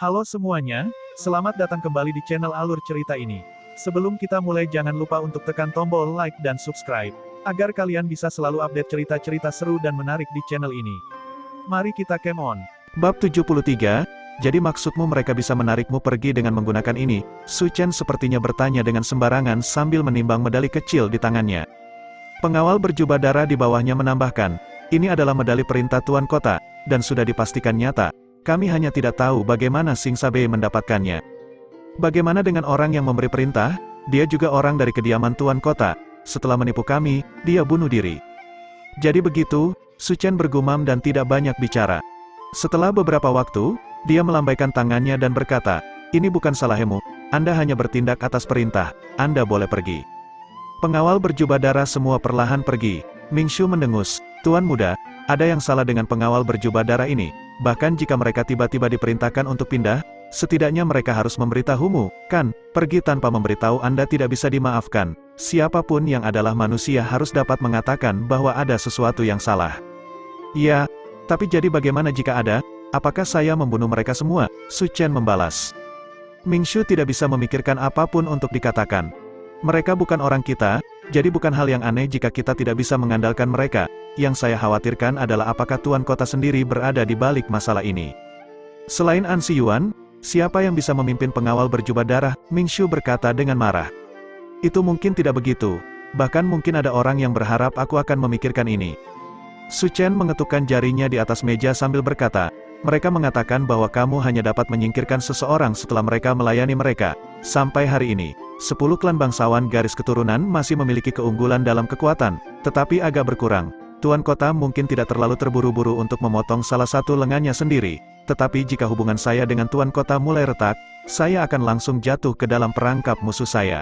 Halo semuanya, selamat datang kembali di channel Alur Cerita ini. Sebelum kita mulai jangan lupa untuk tekan tombol like dan subscribe, agar kalian bisa selalu update cerita-cerita seru dan menarik di channel ini. Mari kita game on. Bab 73, jadi maksudmu mereka bisa menarikmu pergi dengan menggunakan ini? Su Chen sepertinya bertanya dengan sembarangan sambil menimbang medali kecil di tangannya. Pengawal berjubah darah di bawahnya menambahkan, ini adalah medali perintah Tuan Kota, dan sudah dipastikan nyata. Kami hanya tidak tahu bagaimana Sing Sabei mendapatkannya. Bagaimana dengan orang yang memberi perintah? Dia juga orang dari kediaman Tuan Kota. Setelah menipu kami, dia bunuh diri. Jadi begitu, Su Chen bergumam dan tidak banyak bicara. Setelah beberapa waktu, dia melambaikan tangannya dan berkata, ini bukan salahmu, Anda hanya bertindak atas perintah, Anda boleh pergi. Pengawal berjubah darah semua perlahan pergi. Ming Shu mendengus, Tuan Muda, ada yang salah dengan pengawal berjubah darah ini. Bahkan jika mereka tiba-tiba diperintahkan untuk pindah, setidaknya mereka harus memberitahumu, kan? Pergi tanpa memberitahu Anda tidak bisa dimaafkan. Siapapun yang adalah manusia harus dapat mengatakan bahwa ada sesuatu yang salah. Ya, tapi jadi bagaimana jika ada? Apakah saya membunuh mereka semua? Su Chen membalas. Ming Shu tidak bisa memikirkan apapun untuk dikatakan. Mereka bukan orang kita, jadi bukan hal yang aneh jika kita tidak bisa mengandalkan mereka. Yang saya khawatirkan adalah apakah Tuan Kota sendiri berada di balik masalah ini. Selain An Si Yuan, siapa yang bisa memimpin pengawal berjubah darah? Ming Shu berkata dengan marah. Itu mungkin tidak begitu. Bahkan mungkin ada orang yang berharap aku akan memikirkan ini. Su Chen mengetukkan jarinya di atas meja sambil berkata, mereka mengatakan bahwa kamu hanya dapat menyingkirkan seseorang setelah mereka melayani mereka. Sampai hari ini, 10 klan bangsawan garis keturunan masih memiliki keunggulan dalam kekuatan, tetapi agak berkurang. Tuan Kota mungkin tidak terlalu terburu-buru untuk memotong salah satu lengannya sendiri, tetapi jika hubungan saya dengan Tuan Kota mulai retak, saya akan langsung jatuh ke dalam perangkap musuh saya.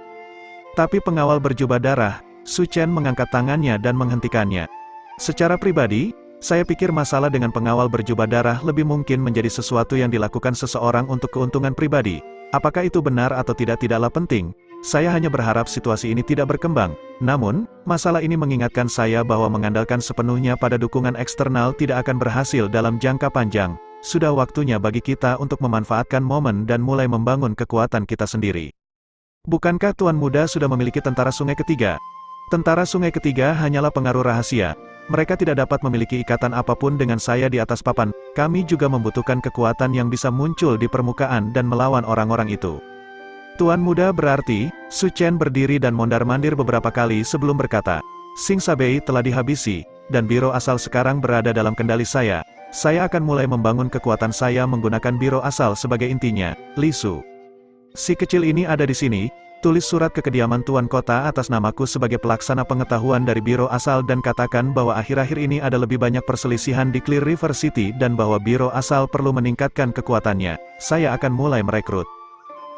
Tapi pengawal berjubah darah, Su Chen mengangkat tangannya dan menghentikannya. Secara pribadi, saya pikir masalah dengan pengawal berjubah darah lebih mungkin menjadi sesuatu yang dilakukan seseorang untuk keuntungan pribadi. Apakah itu benar atau tidaklah penting. Saya hanya berharap situasi ini tidak berkembang. Namun, masalah ini mengingatkan saya bahwa mengandalkan sepenuhnya pada dukungan eksternal tidak akan berhasil dalam jangka panjang. Sudah waktunya bagi kita untuk memanfaatkan momen dan mulai membangun kekuatan kita sendiri. Bukankah Tuan Muda sudah memiliki tentara sungai ketiga? Tentara sungai ketiga hanyalah pengaruh rahasia. Mereka tidak dapat memiliki ikatan apapun dengan saya di atas papan. Kami juga membutuhkan kekuatan yang bisa muncul di permukaan dan melawan orang-orang itu. Tuan Muda berarti, Su Chen berdiri dan mondar-mandir beberapa kali sebelum berkata, Sing Sabei telah dihabisi, dan biro asal sekarang berada dalam kendali saya. Saya akan mulai membangun kekuatan saya menggunakan biro asal sebagai intinya, Li Su. Si kecil ini ada di sini, tulis surat ke kediaman Tuan Kota atas namaku sebagai pelaksana pengetahuan dari biro asal dan katakan bahwa akhir-akhir ini ada lebih banyak perselisihan di Clear River City dan bahwa biro asal perlu meningkatkan kekuatannya. Saya akan mulai merekrut.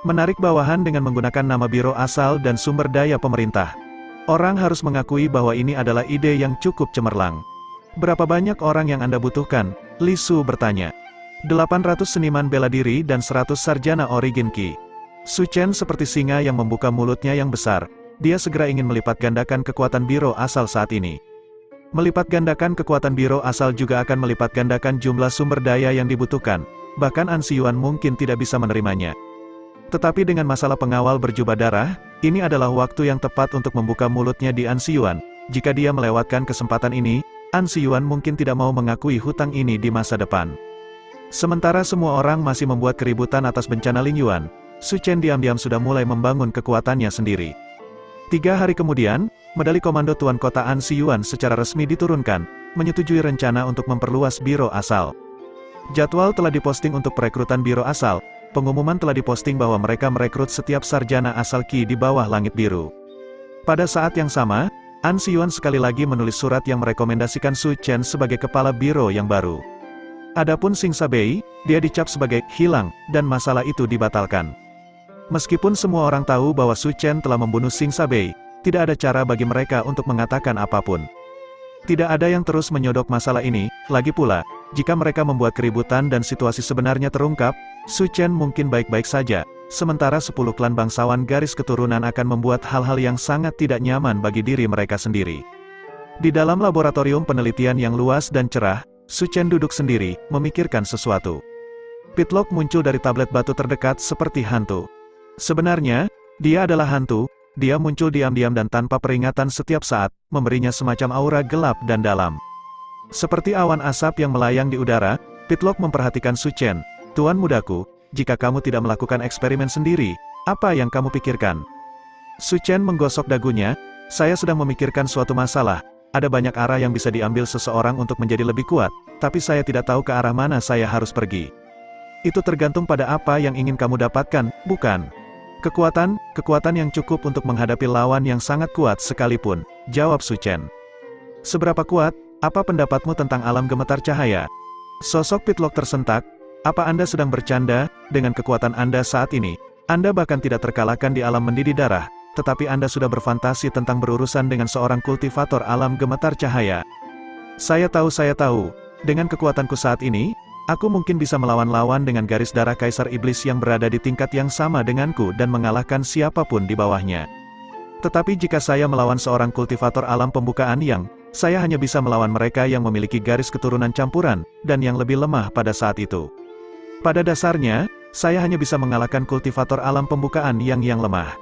Menarik bawahan dengan menggunakan nama biro asal dan sumber daya pemerintah. Orang harus mengakui bahwa ini adalah ide yang cukup cemerlang. Berapa banyak orang yang Anda butuhkan? Li Su bertanya. 800 seniman bela diri dan 100 sarjana origin Qi. Su Chen seperti singa yang membuka mulutnya yang besar. Dia segera ingin melipat gandakan kekuatan biro asal saat ini. Melipat gandakan kekuatan biro asal juga akan melipat gandakan jumlah sumber daya yang dibutuhkan. Bahkan An Si Yuan mungkin tidak bisa menerimanya. Tetapi dengan masalah pengawal berjubah darah, ini adalah waktu yang tepat untuk membuka mulutnya di An Si Yuan. Jika dia melewatkan kesempatan ini, An Si Yuan mungkin tidak mau mengakui hutang ini di masa depan. Sementara semua orang masih membuat keributan atas bencana Ling Yuan, Su Chen diam-diam sudah mulai membangun kekuatannya sendiri. 3 hari kemudian, medali komando Tuan Kota An Si Yuan secara resmi diturunkan, menyetujui rencana untuk memperluas biro asal. Jadwal telah diposting untuk perekrutan biro asal. Pengumuman telah diposting bahwa mereka merekrut setiap sarjana asal Qi di bawah langit biru. Pada saat yang sama, An Si Yuan sekali lagi menulis surat yang merekomendasikan Su Chen sebagai kepala biro yang baru. Adapun Sing Sabei, dia dicap sebagai hilang, dan masalah itu dibatalkan. Meskipun semua orang tahu bahwa Su Chen telah membunuh Sing Sabei, tidak ada cara bagi mereka untuk mengatakan apapun. Tidak ada yang terus menyodok masalah ini, lagi pula, jika mereka membuat keributan dan situasi sebenarnya terungkap, Su Chen mungkin baik-baik saja, sementara 10 klan bangsawan garis keturunan akan membuat hal-hal yang sangat tidak nyaman bagi diri mereka sendiri. Di dalam laboratorium penelitian yang luas dan cerah, Su Chen duduk sendiri, memikirkan sesuatu. Pitlock muncul dari tablet batu terdekat seperti hantu. Sebenarnya, dia adalah hantu, dia muncul diam-diam dan tanpa peringatan setiap saat, memberinya semacam aura gelap dan dalam. Seperti awan asap yang melayang di udara, Pitlock memperhatikan Su Chen. Tuan mudaku, jika kamu tidak melakukan eksperimen sendiri, apa yang kamu pikirkan? Su Chen menggosok dagunya, saya sedang memikirkan suatu masalah. Ada banyak arah yang bisa diambil seseorang untuk menjadi lebih kuat, tapi saya tidak tahu ke arah mana saya harus pergi. Itu tergantung pada apa yang ingin kamu dapatkan, bukan? Kekuatan yang cukup untuk menghadapi lawan yang sangat kuat sekalipun, jawab Su Chen. Seberapa kuat, apa pendapatmu tentang alam gemetar cahaya? Sosok Pitlock tersentak, apa Anda sedang bercanda, dengan kekuatan Anda saat ini? Anda bahkan tidak terkalahkan di alam mendidih darah, tetapi Anda sudah berfantasi tentang berurusan dengan seorang kultivator alam gemetar cahaya. Saya tahu, dengan kekuatanku saat ini, aku mungkin bisa melawan lawan dengan garis darah Kaisar Iblis yang berada di tingkat yang sama denganku dan mengalahkan siapapun di bawahnya. Tetapi jika saya melawan seorang kultivator alam pembukaan saya hanya bisa melawan mereka yang memiliki garis keturunan campuran, dan yang lebih lemah pada saat itu. Pada dasarnya, saya hanya bisa mengalahkan kultivator alam pembukaan yang lemah.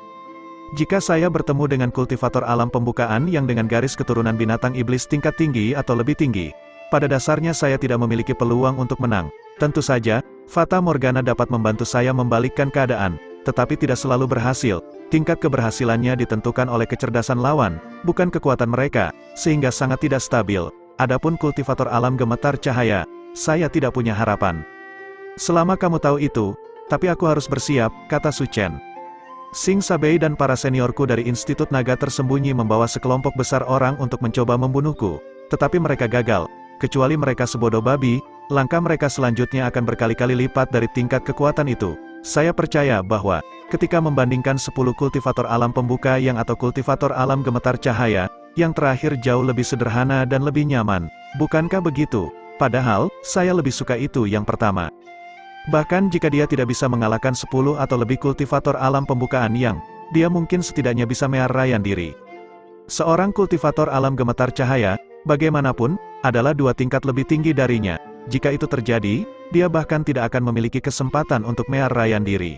Jika saya bertemu dengan kultivator alam pembukaan yang dengan garis keturunan binatang iblis tingkat tinggi atau lebih tinggi, pada dasarnya saya tidak memiliki peluang untuk menang. Tentu saja, Fata Morgana dapat membantu saya membalikkan keadaan, tetapi tidak selalu berhasil. Tingkat keberhasilannya ditentukan oleh kecerdasan lawan, bukan kekuatan mereka, sehingga sangat tidak stabil. Adapun kultivator alam gemetar cahaya, saya tidak punya harapan. Selama kamu tahu itu, tapi aku harus bersiap, kata Su Chen. Sing Sabei dan para seniorku dari Institut Naga tersembunyi membawa sekelompok besar orang untuk mencoba membunuhku. Tetapi mereka gagal. Kecuali mereka sebodoh babi, langkah mereka selanjutnya akan berkali-kali lipat dari tingkat kekuatan itu. Saya percaya bahwa, ketika membandingkan 10 kultivator alam pembuka atau kultivator alam gemetar cahaya, yang terakhir jauh lebih sederhana dan lebih nyaman. Bukankah begitu? Padahal, saya lebih suka itu yang pertama. Bahkan jika dia tidak bisa mengalahkan 10 atau lebih kultivator alam pembukaan dia mungkin setidaknya bisa mearayan diri. Seorang kultivator alam gemetar cahaya, bagaimanapun, adalah 2 tingkat lebih tinggi darinya. Jika itu terjadi, dia bahkan tidak akan memiliki kesempatan untuk mearayan diri.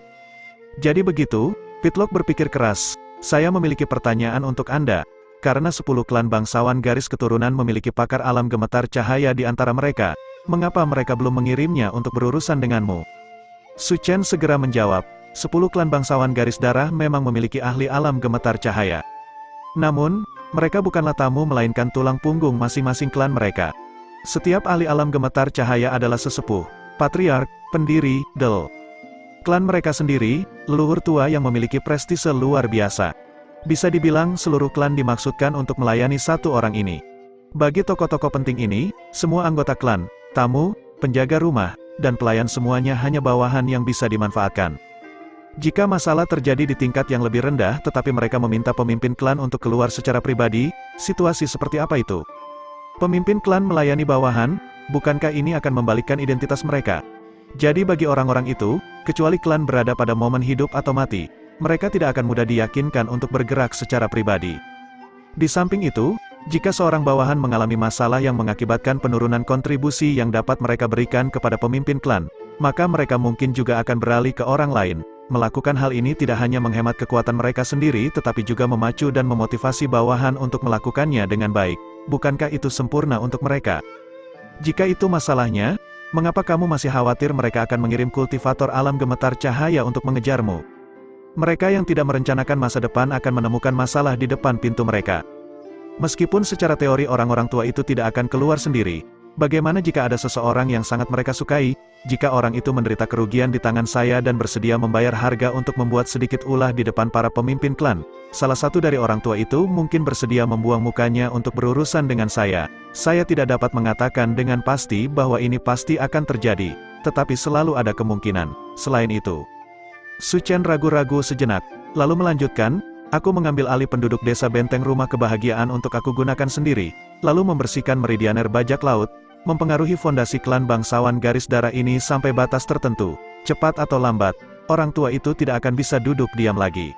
Jadi begitu, Pitlock berpikir keras, saya memiliki pertanyaan untuk Anda. Karena 10 klan bangsawan garis keturunan memiliki pakar alam gemetar cahaya di antara mereka, mengapa mereka belum mengirimnya untuk berurusan denganmu? Su Chen segera menjawab, 10 klan bangsawan garis darah memang memiliki ahli alam gemetar cahaya. Namun, mereka bukanlah tamu melainkan tulang punggung masing-masing klan mereka. Setiap ahli alam gemetar cahaya adalah sesepuh, patriark, pendiri, klan mereka sendiri, leluhur tua yang memiliki prestise luar biasa. Bisa dibilang seluruh klan dimaksudkan untuk melayani satu orang ini. Bagi tokoh-tokoh penting ini, semua anggota klan, tamu, penjaga rumah, dan pelayan semuanya hanya bawahan yang bisa dimanfaatkan. Jika masalah terjadi di tingkat yang lebih rendah tetapi mereka meminta pemimpin klan untuk keluar secara pribadi, situasi seperti apa itu? Pemimpin klan melayani bawahan, bukankah ini akan membalikkan identitas mereka? Jadi bagi orang-orang itu, kecuali klan berada pada momen hidup atau mati, mereka tidak akan mudah diyakinkan untuk bergerak secara pribadi. Di samping itu, jika seorang bawahan mengalami masalah yang mengakibatkan penurunan kontribusi yang dapat mereka berikan kepada pemimpin klan, maka mereka mungkin juga akan beralih ke orang lain. Melakukan hal ini tidak hanya menghemat kekuatan mereka sendiri tetapi juga memacu dan memotivasi bawahan untuk melakukannya dengan baik. Bukankah itu sempurna untuk mereka? Jika itu masalahnya, mengapa kamu masih khawatir mereka akan mengirim kultivator alam gemetar cahaya untuk mengejarmu? Mereka yang tidak merencanakan masa depan akan menemukan masalah di depan pintu mereka. Meskipun secara teori orang-orang tua itu tidak akan keluar sendiri, bagaimana jika ada seseorang yang sangat mereka sukai, jika orang itu menderita kerugian di tangan saya dan bersedia membayar harga untuk membuat sedikit ulah di depan para pemimpin klan, salah satu dari orang tua itu mungkin bersedia membuang mukanya untuk berurusan dengan saya. Saya tidak dapat mengatakan dengan pasti bahwa ini pasti akan terjadi, tetapi selalu ada kemungkinan. Selain itu, Su Chen ragu-ragu sejenak, lalu melanjutkan, aku mengambil alih penduduk desa benteng rumah kebahagiaan untuk aku gunakan sendiri, lalu membersihkan meridianer bajak laut, mempengaruhi fondasi klan bangsawan garis darah ini sampai batas tertentu. Cepat atau lambat, orang tua itu tidak akan bisa duduk diam lagi.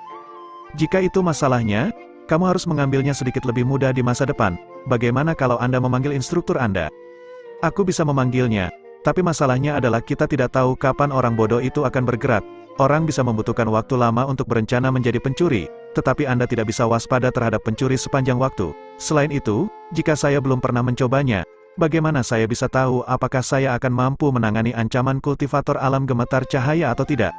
Jika itu masalahnya, kamu harus mengambilnya sedikit lebih mudah di masa depan. Bagaimana kalau Anda memanggil instruktur Anda? Aku bisa memanggilnya, Tapi masalahnya adalah kita tidak tahu kapan orang bodoh itu akan bergerak. Orang bisa membutuhkan waktu lama untuk berencana menjadi pencuri, tetapi Anda tidak bisa waspada terhadap pencuri sepanjang waktu. Selain itu, jika saya belum pernah mencobanya, bagaimana saya bisa tahu apakah saya akan mampu menangani ancaman kultivator alam gemetar cahaya atau tidak?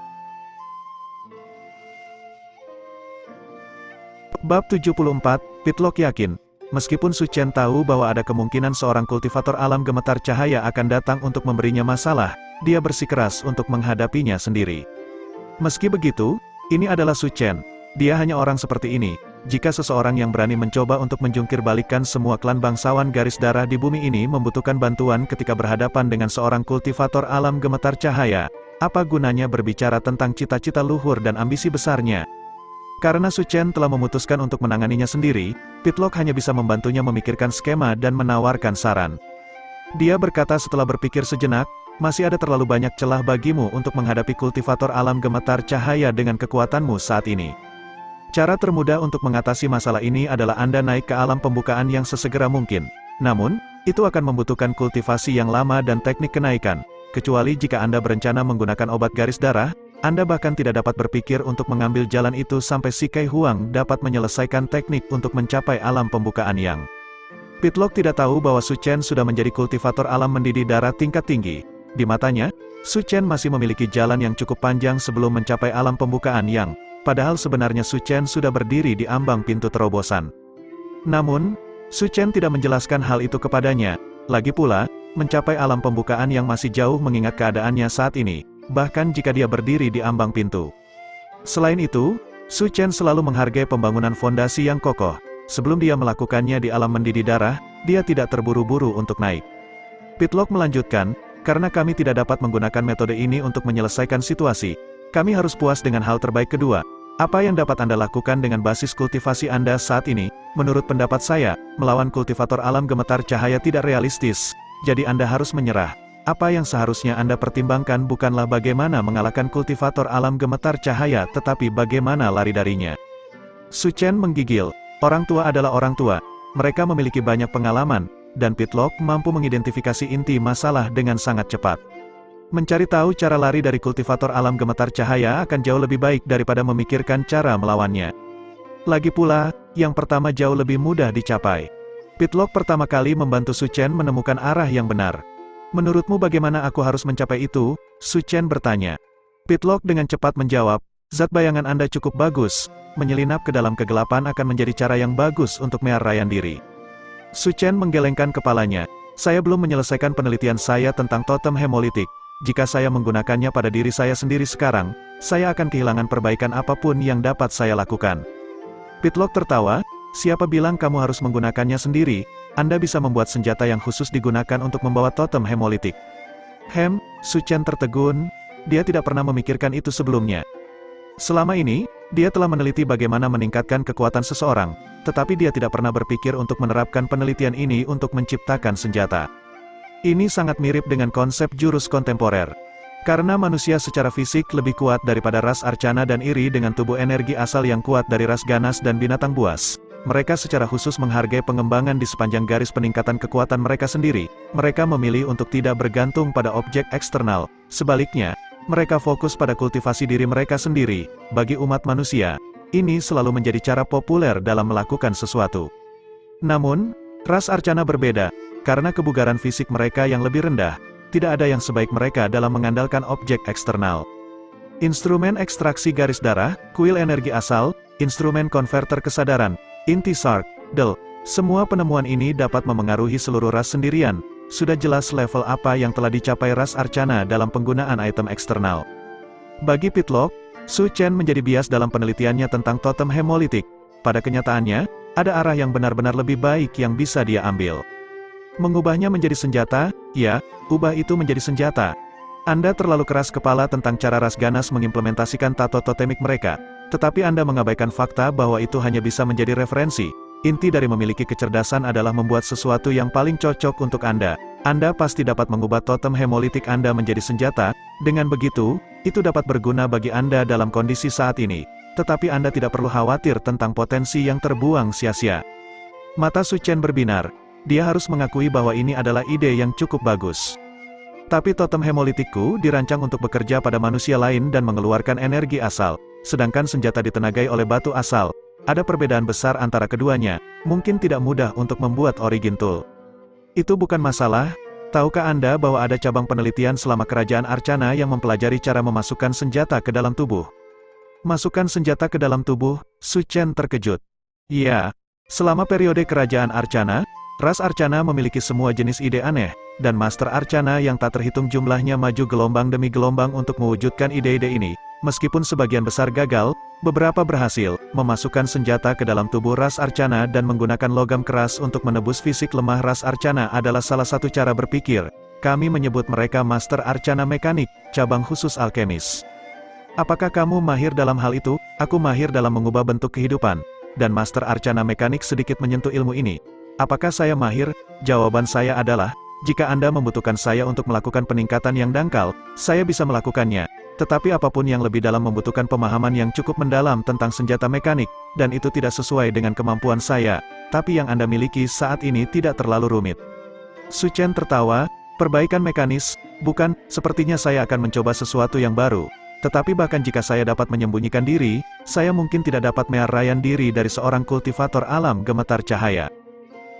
Bab 74, Pitlock yakin. Meskipun Su Chen tahu bahwa ada kemungkinan seorang kultivator alam gemetar cahaya akan datang untuk memberinya masalah, dia bersikeras untuk menghadapinya sendiri. Meski begitu, ini adalah Su Chen. Dia hanya orang seperti ini. Jika seseorang yang berani mencoba untuk menjungkir balikan semua klan bangsawan garis darah di bumi ini membutuhkan bantuan ketika berhadapan dengan seorang kultivator alam gemetar cahaya, apa gunanya berbicara tentang cita-cita luhur dan ambisi besarnya? Karena Su Chen telah memutuskan untuk menanganinya sendiri, Pitlock hanya bisa membantunya memikirkan skema dan menawarkan saran. Dia berkata setelah berpikir sejenak, masih ada terlalu banyak celah bagimu untuk menghadapi kultivator alam gemetar cahaya dengan kekuatanmu saat ini. Cara termudah untuk mengatasi masalah ini adalah Anda naik ke alam pembukaan yang sesegera mungkin. Namun, itu akan membutuhkan kultivasi yang lama dan teknik kenaikan. Kecuali jika Anda berencana menggunakan obat garis darah, Anda bahkan tidak dapat berpikir untuk mengambil jalan itu sampai si Kai Huang dapat menyelesaikan teknik untuk mencapai alam pembukaan yang. Pitlock tidak tahu bahwa Su Chen sudah menjadi kultivator alam mendidih darah tingkat tinggi. Di matanya, Su Chen masih memiliki jalan yang cukup panjang sebelum mencapai alam pembukaan yang, padahal sebenarnya Su Chen sudah berdiri di ambang pintu terobosan. Namun, Su Chen tidak menjelaskan hal itu kepadanya. Lagi pula, mencapai alam pembukaan yang masih jauh mengingat keadaannya saat ini, bahkan jika dia berdiri di ambang pintu. Selain itu, Su Chen selalu menghargai pembangunan fondasi yang kokoh. Sebelum dia melakukannya di alam mendidih darah, dia tidak terburu-buru untuk naik. Pitlock melanjutkan, karena kami tidak dapat menggunakan metode ini untuk menyelesaikan situasi, kami harus puas dengan hal terbaik kedua. Apa yang dapat Anda lakukan dengan basis kultivasi Anda saat ini? Menurut pendapat saya, melawan kultivator alam gemetar cahaya tidak realistis, jadi Anda harus menyerah. Apa yang seharusnya Anda pertimbangkan bukanlah bagaimana mengalahkan kultivator alam gemetar cahaya tetapi bagaimana lari darinya. Su Chen menggigil. Orang tua adalah orang tua. Mereka memiliki banyak pengalaman, dan Pitlock mampu mengidentifikasi inti masalah dengan sangat cepat. Mencari tahu cara lari dari kultivator alam gemetar cahaya akan jauh lebih baik daripada memikirkan cara melawannya. Lagi pula, yang pertama jauh lebih mudah dicapai. Pitlock pertama kali membantu Su Chen menemukan arah yang benar. Menurutmu bagaimana aku harus mencapai itu? Su Chen bertanya. Pitlock dengan cepat menjawab, zat bayangan Anda cukup bagus. Menyelinap ke dalam kegelapan akan menjadi cara yang bagus untuk menyerahkan diri. Su Chen menggelengkan kepalanya. Saya belum menyelesaikan penelitian saya tentang totem hemolitik. Jika saya menggunakannya pada diri saya sendiri sekarang, saya akan kehilangan perbaikan apapun yang dapat saya lakukan. Pitlock tertawa, siapa bilang kamu harus menggunakannya sendiri? Anda bisa membuat senjata yang khusus digunakan untuk membawa totem hemolitik. Su Chen tertegun, dia tidak pernah memikirkan itu sebelumnya. Selama ini, dia telah meneliti bagaimana meningkatkan kekuatan seseorang, tetapi dia tidak pernah berpikir untuk menerapkan penelitian ini untuk menciptakan senjata. Ini sangat mirip dengan konsep jurus kontemporer. Karena manusia secara fisik lebih kuat daripada ras Arcana dan iri dengan tubuh energi asal yang kuat dari ras ganas dan binatang buas. Mereka secara khusus menghargai pengembangan di sepanjang garis peningkatan kekuatan mereka sendiri. Mereka memilih untuk tidak bergantung pada objek eksternal. Sebaliknya, mereka fokus pada kultivasi diri mereka sendiri. Bagi umat manusia, ini selalu menjadi cara populer dalam melakukan sesuatu. Namun, ras Arcana berbeda. Karena kebugaran fisik mereka yang lebih rendah, tidak ada yang sebaik mereka dalam mengandalkan objek eksternal. Instrumen ekstraksi garis darah, kuil energi asal, instrumen konverter kesadaran, inti Sark, Del, semua penemuan ini dapat memengaruhi seluruh ras sendirian. Sudah jelas level apa yang telah dicapai ras Arcana dalam penggunaan item eksternal. Bagi Pitlock, Su Chen menjadi bias dalam penelitiannya tentang totem hemolitik. Pada kenyataannya, ada arah yang benar-benar lebih baik yang bisa dia ambil. Mengubahnya menjadi senjata, ya, ubah itu menjadi senjata. Anda terlalu keras kepala tentang cara ras ganas mengimplementasikan tato totemik mereka. Tetapi Anda mengabaikan fakta bahwa itu hanya bisa menjadi referensi. Inti dari memiliki kecerdasan adalah membuat sesuatu yang paling cocok untuk Anda. Anda pasti dapat mengubah totem hemolitik Anda menjadi senjata. Dengan begitu, itu dapat berguna bagi Anda dalam kondisi saat ini. Tetapi Anda tidak perlu khawatir tentang potensi yang terbuang sia-sia. Mata Su Chen berbinar. Dia harus mengakui bahwa ini adalah ide yang cukup bagus. Tapi totem hemolitikku dirancang untuk bekerja pada manusia lain dan mengeluarkan energi asal, sedangkan senjata ditenagai oleh batu asal. Ada perbedaan besar antara keduanya, mungkin tidak mudah untuk membuat Origin Tool. Itu bukan masalah. Tahukah Anda bahwa ada cabang penelitian selama kerajaan Arcana yang mempelajari cara memasukkan senjata ke dalam tubuh? Masukkan senjata ke dalam tubuh, Su Chen terkejut. Ya, selama periode kerajaan Arcana, ras Arcana memiliki semua jenis ide aneh, dan Master Arcana yang tak terhitung jumlahnya maju gelombang demi gelombang untuk mewujudkan ide-ide ini. Meskipun sebagian besar gagal, beberapa berhasil memasukkan senjata ke dalam tubuh ras Arcana dan menggunakan logam keras untuk menebus fisik lemah ras Arcana adalah salah satu cara berpikir. Kami menyebut mereka Master Arcana Mekanik, cabang khusus alkemis. Apakah kamu mahir dalam hal itu? Aku mahir dalam mengubah bentuk kehidupan, dan Master Arcana Mekanik sedikit menyentuh ilmu ini. Apakah saya mahir? Jawaban saya adalah, jika Anda membutuhkan saya untuk melakukan peningkatan yang dangkal, saya bisa melakukannya. Tetapi apapun yang lebih dalam membutuhkan pemahaman yang cukup mendalam tentang senjata mekanik, dan itu tidak sesuai dengan kemampuan saya, tapi yang Anda miliki saat ini tidak terlalu rumit. Su Chen tertawa, perbaikan mekanis, bukan, sepertinya saya akan mencoba sesuatu yang baru. Tetapi bahkan jika saya dapat menyembunyikan diri, saya mungkin tidak dapat merayaan diri dari seorang kultivator alam gemetar cahaya.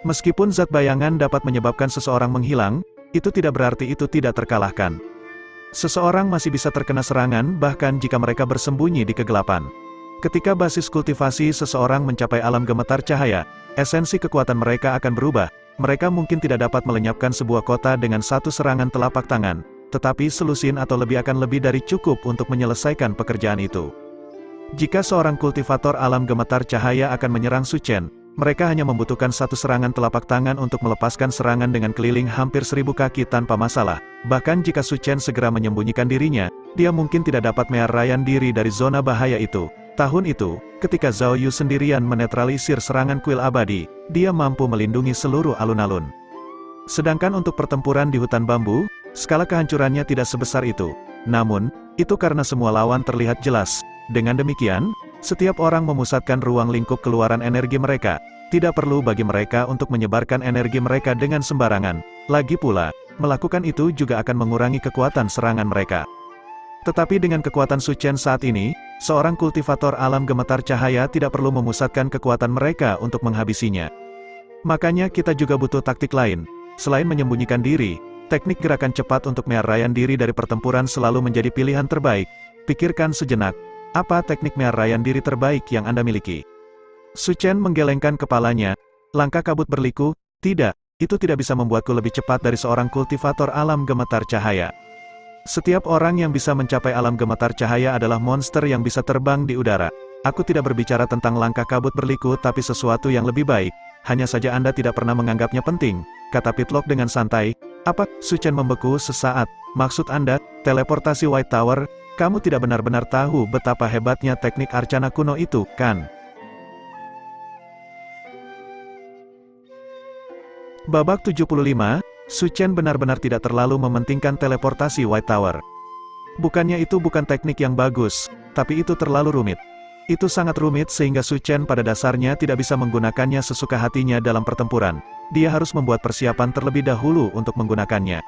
Meskipun zat bayangan dapat menyebabkan seseorang menghilang, itu tidak berarti itu tidak terkalahkan. Seseorang masih bisa terkena serangan bahkan jika mereka bersembunyi di kegelapan. Ketika basis kultivasi seseorang mencapai alam gemetar cahaya, esensi kekuatan mereka akan berubah. Mereka mungkin tidak dapat melenyapkan sebuah kota dengan satu serangan telapak tangan, tetapi selusin atau lebih akan lebih dari cukup untuk menyelesaikan pekerjaan itu. Jika seorang kultivator alam gemetar cahaya akan menyerang Su Chen, mereka hanya membutuhkan satu serangan telapak tangan untuk melepaskan serangan dengan keliling hampir 1000 kaki tanpa masalah. Bahkan jika Su Chen segera menyembunyikan dirinya, dia mungkin tidak dapat merayaan diri dari zona bahaya itu. Tahun itu, ketika Zhao Yu sendirian menetralisir serangan kuil abadi, dia mampu melindungi seluruh alun-alun. Sedangkan untuk pertempuran di hutan bambu, skala kehancurannya tidak sebesar itu. Namun, itu karena semua lawan terlihat jelas. Dengan demikian, setiap orang memusatkan ruang lingkup keluaran energi mereka. Tidak perlu bagi mereka untuk menyebarkan energi mereka dengan sembarangan. Lagi pula, melakukan itu juga akan mengurangi kekuatan serangan mereka. Tetapi dengan kekuatan Su Chen saat ini, seorang kultivator alam gemetar cahaya tidak perlu memusatkan kekuatan mereka untuk menghabisinya. Makanya kita juga butuh taktik lain. Selain menyembunyikan diri, teknik gerakan cepat untuk merayaan diri dari pertempuran selalu menjadi pilihan terbaik. Pikirkan sejenak. Apa teknik merayaan diri terbaik yang Anda miliki? Su Chen menggelengkan kepalanya. Langkah kabut berliku, tidak, itu tidak bisa membuatku lebih cepat dari seorang kultivator alam gemetar cahaya. Setiap orang yang bisa mencapai alam gemetar cahaya adalah monster yang bisa terbang di udara. Aku tidak berbicara tentang langkah kabut berliku tapi sesuatu yang lebih baik. Hanya saja Anda tidak pernah menganggapnya penting, kata Pitlock dengan santai. Apa? Su Chen membeku sesaat. Maksud Anda, teleportasi White Tower? Kamu tidak benar-benar tahu betapa hebatnya teknik Arcana kuno itu, kan? Babak 75, Su Chen benar-benar tidak terlalu mementingkan teleportasi White Tower. Bukannya itu bukan teknik yang bagus, tapi itu terlalu rumit. Itu sangat rumit sehingga Su Chen pada dasarnya tidak bisa menggunakannya sesuka hatinya dalam pertempuran. Dia harus membuat persiapan terlebih dahulu untuk menggunakannya.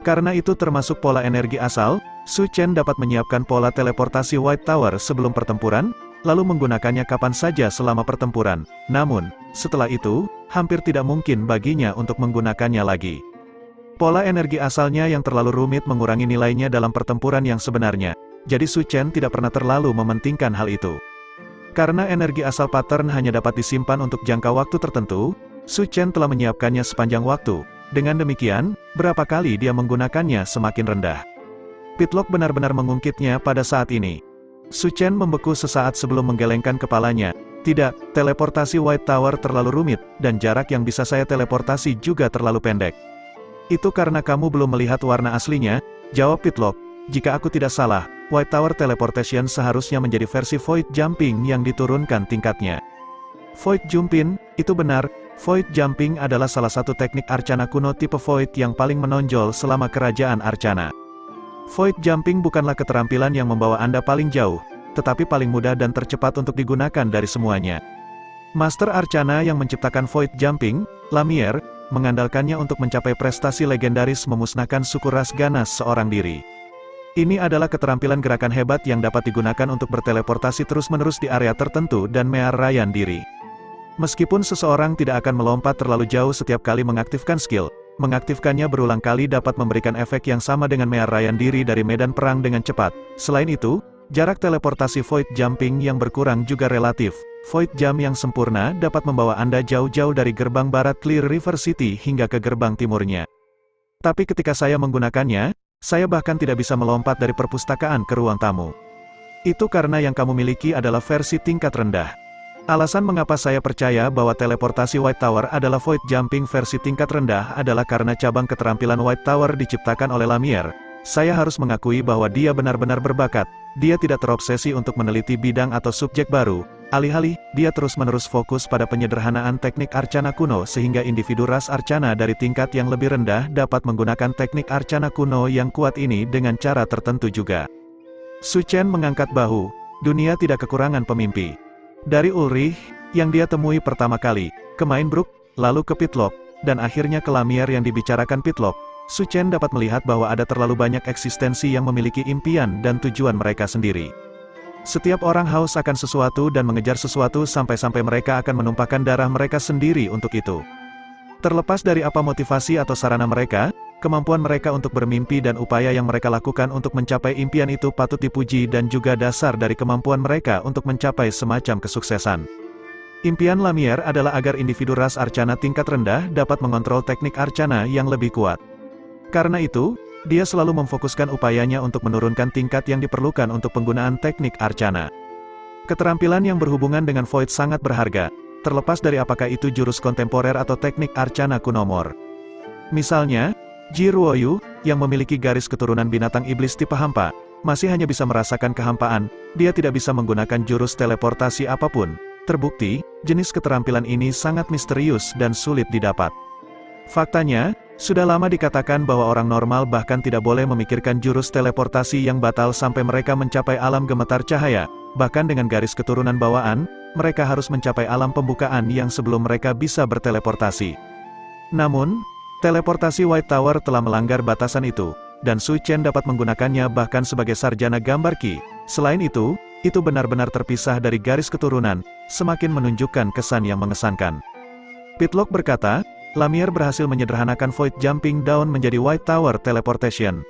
Karena itu termasuk pola energi asal, Su Chen dapat menyiapkan pola teleportasi White Tower sebelum pertempuran, lalu menggunakannya kapan saja selama pertempuran. Namun, setelah itu, hampir tidak mungkin baginya untuk menggunakannya lagi. Pola energi asalnya yang terlalu rumit mengurangi nilainya dalam pertempuran yang sebenarnya, jadi Su Chen tidak pernah terlalu mementingkan hal itu. Karena energi asal pattern hanya dapat disimpan untuk jangka waktu tertentu, Su Chen telah menyiapkannya sepanjang waktu. Dengan demikian, berapa kali dia menggunakannya semakin rendah. Pitlock benar-benar mengungkitnya pada saat ini. Su Chen membeku sesaat sebelum menggelengkan kepalanya. Tidak, teleportasi White Tower terlalu rumit, dan jarak yang bisa saya teleportasi juga terlalu pendek. Itu karena kamu belum melihat warna aslinya, jawab Pitlock. Jika aku tidak salah, White Tower Teleportation seharusnya menjadi versi Void Jumping yang diturunkan tingkatnya. Void Jumping, itu benar. Void Jumping adalah salah satu teknik Arcana kuno tipe Void yang paling menonjol selama kerajaan Arcana. Void Jumping bukanlah keterampilan yang membawa Anda paling jauh, tetapi paling mudah dan tercepat untuk digunakan dari semuanya. Master Arcana yang menciptakan Void Jumping, Lamier, mengandalkannya untuk mencapai prestasi legendaris memusnahkan suku ras ganas seorang diri. Ini adalah keterampilan gerakan hebat yang dapat digunakan untuk berteleportasi terus-menerus di area tertentu dan mearayan diri. Meskipun seseorang tidak akan melompat terlalu jauh setiap kali mengaktifkan skill, mengaktifkannya berulang kali dapat memberikan efek yang sama dengan mearayan diri dari medan perang dengan cepat. Selain itu, jarak teleportasi void jumping yang berkurang juga relatif. Void jump yang sempurna dapat membawa Anda jauh-jauh dari gerbang barat Clear River City hingga ke gerbang timurnya. Tapi ketika saya menggunakannya, saya bahkan tidak bisa melompat dari perpustakaan ke ruang tamu. Itu karena yang kamu miliki adalah versi tingkat rendah. Alasan mengapa saya percaya bahwa teleportasi White Tower adalah void jumping versi tingkat rendah adalah karena cabang keterampilan White Tower diciptakan oleh Lamierre. Saya harus mengakui bahwa dia benar-benar berbakat. Dia tidak terobsesi untuk meneliti bidang atau subjek baru. Alih-alih, dia terus-menerus fokus pada penyederhanaan teknik arcana kuno sehingga individu ras arcana dari tingkat yang lebih rendah dapat menggunakan teknik arcana kuno yang kuat ini dengan cara tertentu juga. Su Chen mengangkat bahu. Dunia tidak kekurangan pemimpi. Dari Ulrich, yang dia temui pertama kali, ke Mainbrook, lalu ke Pitlock, dan akhirnya ke Lamierre yang dibicarakan Pitlock, Su Chen dapat melihat bahwa ada terlalu banyak eksistensi yang memiliki impian dan tujuan mereka sendiri. Setiap orang haus akan sesuatu dan mengejar sesuatu sampai-sampai mereka akan menumpahkan darah mereka sendiri untuk itu. Terlepas dari apa motivasi atau sarana mereka, kemampuan mereka untuk bermimpi dan upaya yang mereka lakukan untuk mencapai impian itu patut dipuji dan juga dasar dari kemampuan mereka untuk mencapai semacam kesuksesan. Impian Lamierre adalah agar individu ras arcana tingkat rendah dapat mengontrol teknik arcana yang lebih kuat. Karena itu, dia selalu memfokuskan upayanya untuk menurunkan tingkat yang diperlukan untuk penggunaan teknik arcana. Keterampilan yang berhubungan dengan void sangat berharga, terlepas dari apakah itu jurus kontemporer atau teknik arcana kunomor. Misalnya, Ji Ruoyu, yang memiliki garis keturunan binatang iblis tipe hampa, masih hanya bisa merasakan kehampaan, dia tidak bisa menggunakan jurus teleportasi apapun. Terbukti, jenis keterampilan ini sangat misterius dan sulit didapat. Faktanya, sudah lama dikatakan bahwa orang normal bahkan tidak boleh memikirkan jurus teleportasi yang batal sampai mereka mencapai alam gemetar cahaya. Bahkan dengan garis keturunan bawaan, mereka harus mencapai alam pembukaan yang sebelum mereka bisa berteleportasi. Namun, teleportasi White Tower telah melanggar batasan itu, dan Su Chen dapat menggunakannya bahkan sebagai sarjana gambar Qi. Selain itu benar-benar terpisah dari garis keturunan, semakin menunjukkan kesan yang mengesankan. Pitlock berkata, Lamierre berhasil menyederhanakan void jumping down menjadi White Tower teleportation.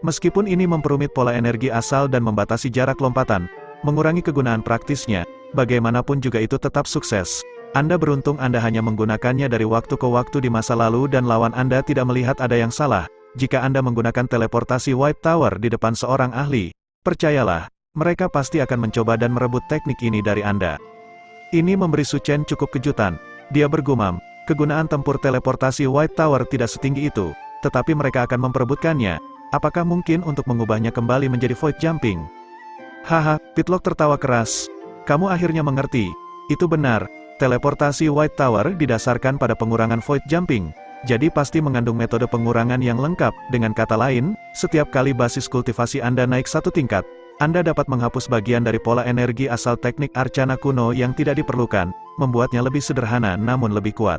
Meskipun ini memperumit pola energi asal dan membatasi jarak lompatan, mengurangi kegunaan praktisnya, bagaimanapun juga itu tetap sukses. Anda beruntung Anda hanya menggunakannya dari waktu ke waktu di masa lalu dan lawan Anda tidak melihat ada yang salah. Jika Anda menggunakan teleportasi White Tower di depan seorang ahli, percayalah, mereka pasti akan mencoba dan merebut teknik ini dari Anda. Ini memberi Su Chen cukup kejutan. Dia bergumam, kegunaan tempur teleportasi White Tower tidak setinggi itu, tetapi mereka akan memperebutkannya. Apakah mungkin untuk mengubahnya kembali menjadi void jumping? Haha, Pitlock tertawa keras. Kamu akhirnya mengerti. Itu benar, teleportasi White Tower didasarkan pada pengurangan void jumping. Jadi pasti mengandung metode pengurangan yang lengkap. Dengan kata lain, setiap kali basis kultivasi Anda naik satu tingkat, Anda dapat menghapus bagian dari pola energi asal teknik arcana kuno yang tidak diperlukan, membuatnya lebih sederhana namun lebih kuat.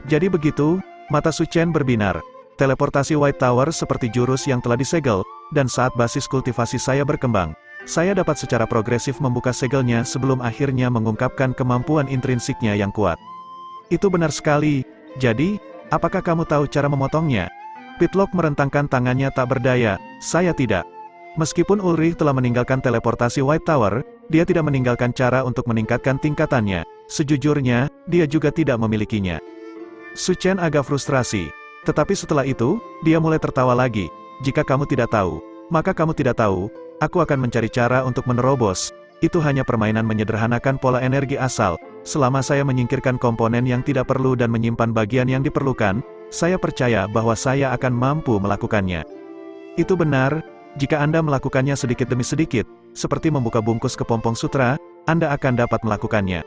Jadi begitu, mata Su Chen berbinar. Teleportasi White Tower seperti jurus yang telah disegel, dan saat basis kultivasi saya berkembang, saya dapat secara progresif membuka segelnya sebelum akhirnya mengungkapkan kemampuan intrinsiknya yang kuat. Itu benar sekali. Jadi, apakah kamu tahu cara memotongnya? Pitlock merentangkan tangannya tak berdaya. Saya tidak. Meskipun Ulrich telah meninggalkan teleportasi White Tower, dia tidak meninggalkan cara untuk meningkatkan tingkatannya. Sejujurnya, dia juga tidak memilikinya. Su Chen agak frustrasi. Tetapi setelah itu, dia mulai tertawa lagi. Jika kamu tidak tahu, maka kamu tidak tahu. Aku akan mencari cara untuk menerobos. Itu hanya permainan menyederhanakan pola energi asal. Selama saya menyingkirkan komponen yang tidak perlu dan menyimpan bagian yang diperlukan, saya percaya bahwa saya akan mampu melakukannya. Itu benar, jika Anda melakukannya sedikit demi sedikit, seperti membuka bungkus kepompong sutra, Anda akan dapat melakukannya.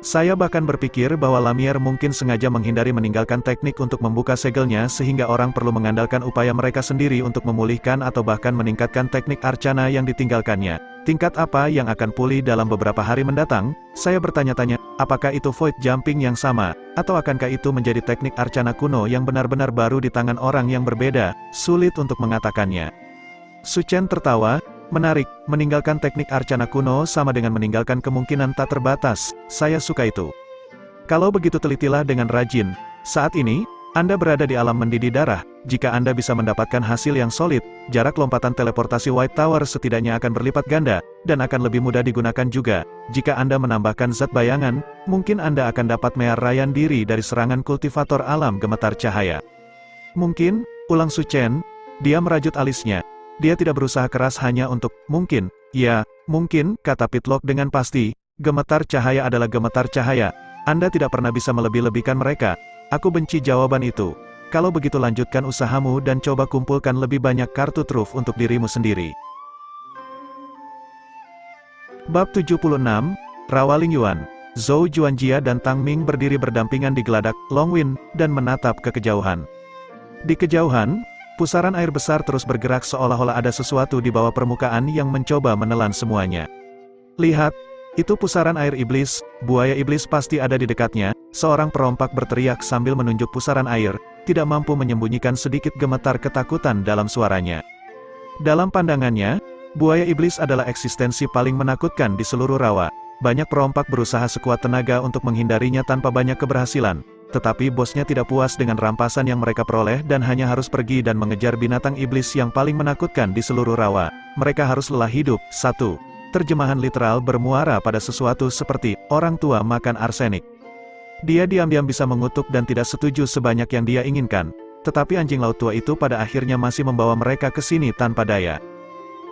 Saya bahkan berpikir bahwa Lamierre mungkin sengaja menghindari meninggalkan teknik untuk membuka segelnya sehingga orang perlu mengandalkan upaya mereka sendiri untuk memulihkan atau bahkan meningkatkan teknik arcana yang ditinggalkannya. Tingkat apa yang akan pulih dalam beberapa hari mendatang? Saya bertanya-tanya. Apakah itu void jumping yang sama, atau akankah itu menjadi teknik arcana kuno yang benar-benar baru di tangan orang yang berbeda? Sulit untuk mengatakannya. Su Chen tertawa, menarik, meninggalkan teknik arcana kuno sama dengan meninggalkan kemungkinan tak terbatas, saya suka itu. Kalau begitu telitilah dengan rajin. Saat ini, Anda berada di alam mendidih darah. Jika Anda bisa mendapatkan hasil yang solid, jarak lompatan teleportasi White Tower setidaknya akan berlipat ganda, dan akan lebih mudah digunakan juga. Jika Anda menambahkan zat bayangan, mungkin Anda akan dapat menyerahkan diri dari serangan kultivator alam gemetar cahaya. Mungkin, ulang Su Chen, dia merajut alisnya. Dia tidak berusaha keras hanya untuk, mungkin, ya, mungkin, kata Pitlock dengan pasti, gemetar cahaya adalah gemetar cahaya. Anda tidak pernah bisa melebih-lebihkan mereka. Aku benci jawaban itu. Kalau begitu lanjutkan usahamu dan coba kumpulkan lebih banyak kartu truf untuk dirimu sendiri. Bab 76, Rawaling Yuan. Zhou Juanjia dan Tang Ming berdiri berdampingan di geladak Longwind dan menatap ke kejauhan. Di kejauhan, pusaran air besar terus bergerak seolah-olah ada sesuatu di bawah permukaan yang mencoba menelan semuanya. Lihat, itu pusaran air iblis, buaya iblis pasti ada di dekatnya. Seorang perompak berteriak sambil menunjuk pusaran air, tidak mampu menyembunyikan sedikit gemetar ketakutan dalam suaranya. Dalam pandangannya, buaya iblis adalah eksistensi paling menakutkan di seluruh rawa. Banyak perompak berusaha sekuat tenaga untuk menghindarinya tanpa banyak keberhasilan. Tetapi bosnya tidak puas dengan rampasan yang mereka peroleh dan hanya harus pergi dan mengejar binatang iblis yang paling menakutkan di seluruh rawa. Mereka harus lelah hidup. 1. Terjemahan literal bermuara pada sesuatu seperti, orang tua makan arsenik. Dia diam-diam bisa mengutuk dan tidak setuju sebanyak yang dia inginkan. Tetapi anjing laut tua itu pada akhirnya masih membawa mereka ke sini tanpa daya.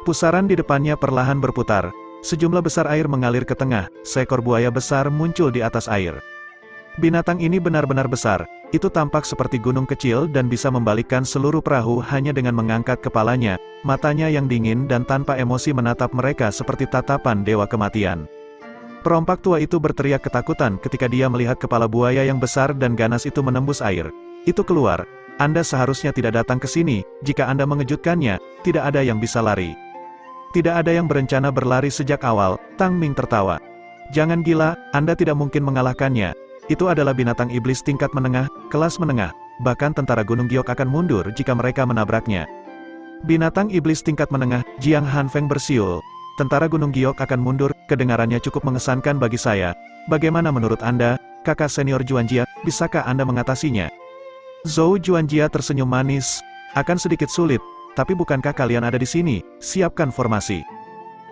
Pusaran di depannya perlahan berputar. Sejumlah besar air mengalir ke tengah, seekor buaya besar muncul di atas air. Binatang ini benar-benar besar, itu tampak seperti gunung kecil dan bisa membalikkan seluruh perahu hanya dengan mengangkat kepalanya, matanya yang dingin dan tanpa emosi menatap mereka seperti tatapan dewa kematian. Perompak tua itu berteriak ketakutan ketika dia melihat kepala buaya yang besar dan ganas itu menembus air. Itu keluar. Anda seharusnya tidak datang ke sini, jika Anda mengejutkannya, tidak ada yang bisa lari. Tidak ada yang berencana berlari sejak awal, Tang Ming tertawa. Jangan gila, Anda tidak mungkin mengalahkannya. Itu adalah binatang iblis tingkat menengah, kelas menengah. Bahkan tentara Gunung Giok akan mundur jika mereka menabraknya. Binatang iblis tingkat menengah, Jiang Hanfeng bersiul. Tentara Gunung Giok akan mundur, kedengarannya cukup mengesankan bagi saya. Bagaimana menurut Anda, kakak senior Juanjia, bisakah Anda mengatasinya? Zhou Juanjia tersenyum manis. Akan sedikit sulit, tapi bukankah kalian ada di sini? Siapkan formasi.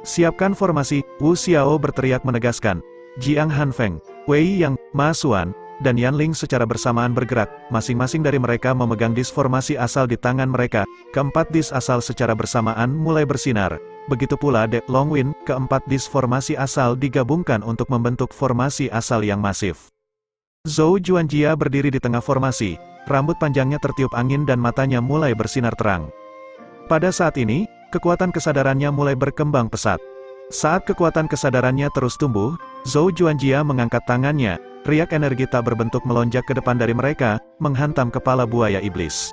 Siapkan formasi, Wu Xiao berteriak menegaskan. Jiang Hanfeng, Wei Yang, Ma Xuan, dan Yanling secara bersamaan bergerak, masing-masing dari mereka memegang dis formasi asal di tangan mereka. Keempat dis asal secara bersamaan mulai bersinar. Begitu pula De Longwind, keempat dis formasi asal digabungkan untuk membentuk formasi asal yang masif. Zhou Juanjia berdiri di tengah formasi, rambut panjangnya tertiup angin dan matanya mulai bersinar terang. Pada saat ini, kekuatan kesadarannya mulai berkembang pesat. Saat kekuatan kesadarannya terus tumbuh, Zhou Juanjia mengangkat tangannya, riak energi tak berbentuk melonjak ke depan dari mereka, menghantam kepala buaya iblis.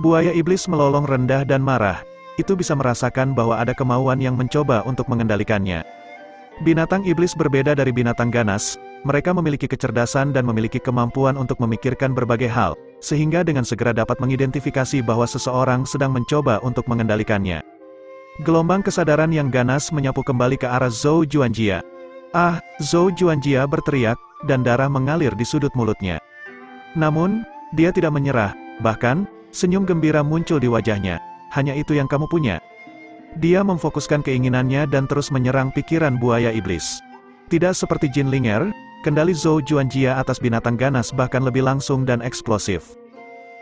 Buaya iblis melolong rendah dan marah. Itu bisa merasakan bahwa ada kemauan yang mencoba untuk mengendalikannya. Binatang iblis berbeda dari binatang ganas, mereka memiliki kecerdasan dan memiliki kemampuan untuk memikirkan berbagai hal, sehingga dengan segera dapat mengidentifikasi bahwa seseorang sedang mencoba untuk mengendalikannya. Gelombang kesadaran yang ganas menyapu kembali ke arah Zhou Juanjia. Ah, Zhou Juanjia berteriak, dan darah mengalir di sudut mulutnya. Namun, dia tidak menyerah, bahkan, senyum gembira muncul di wajahnya. Hanya itu yang kamu punya. Dia memfokuskan keinginannya dan terus menyerang pikiran buaya iblis. Tidak seperti Jin Linger, kendali Zhou Juanjia atas binatang ganas bahkan lebih langsung dan eksplosif.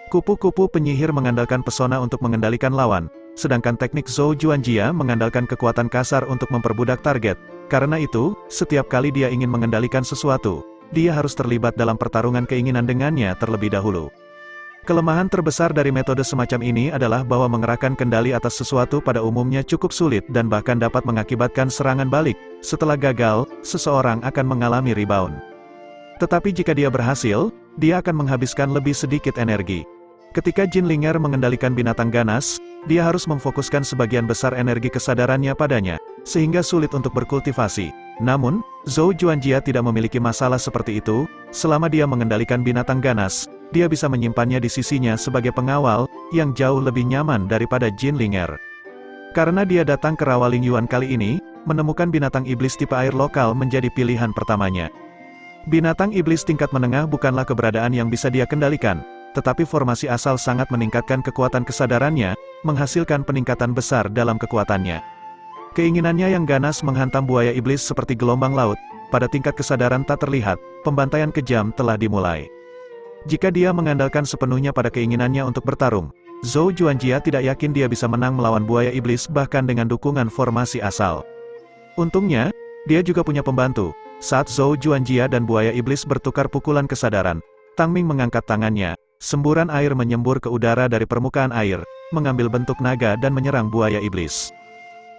Kupu-kupu penyihir mengandalkan pesona untuk mengendalikan lawan, sedangkan teknik Zhou Juanjia mengandalkan kekuatan kasar untuk memperbudak target. Karena itu, setiap kali dia ingin mengendalikan sesuatu, dia harus terlibat dalam pertarungan keinginan dengannya terlebih dahulu. Kelemahan terbesar dari metode semacam ini adalah bahwa mengerahkan kendali atas sesuatu pada umumnya cukup sulit dan bahkan dapat mengakibatkan serangan balik. Setelah gagal, seseorang akan mengalami rebound. Tetapi jika dia berhasil, dia akan menghabiskan lebih sedikit energi. Ketika Jin Linger mengendalikan binatang ganas, dia harus memfokuskan sebagian besar energi kesadarannya padanya, sehingga sulit untuk berkultivasi. Namun, Zhou Juanjia tidak memiliki masalah seperti itu. Selama dia mengendalikan binatang ganas, dia bisa menyimpannya di sisinya sebagai pengawal, yang jauh lebih nyaman daripada Jin Linger. Karena dia datang ke Rawa Lingyuan kali ini, menemukan binatang iblis tipe air lokal menjadi pilihan pertamanya. Binatang iblis tingkat menengah bukanlah keberadaan yang bisa dia kendalikan, tetapi formasi asal sangat meningkatkan kekuatan kesadarannya, menghasilkan peningkatan besar dalam kekuatannya. Keinginannya yang ganas menghantam buaya iblis seperti gelombang laut. Pada tingkat kesadaran tak terlihat, pembantaian kejam telah dimulai. Jika dia mengandalkan sepenuhnya pada keinginannya untuk bertarung, Zhou Juanjia tidak yakin dia bisa menang melawan buaya iblis bahkan dengan dukungan formasi asal. Untungnya, dia juga punya pembantu. Saat Zhou Juanjia dan buaya iblis bertukar pukulan kesadaran, Tang Ming mengangkat tangannya, semburan air menyembur ke udara dari permukaan air, mengambil bentuk naga dan menyerang buaya iblis.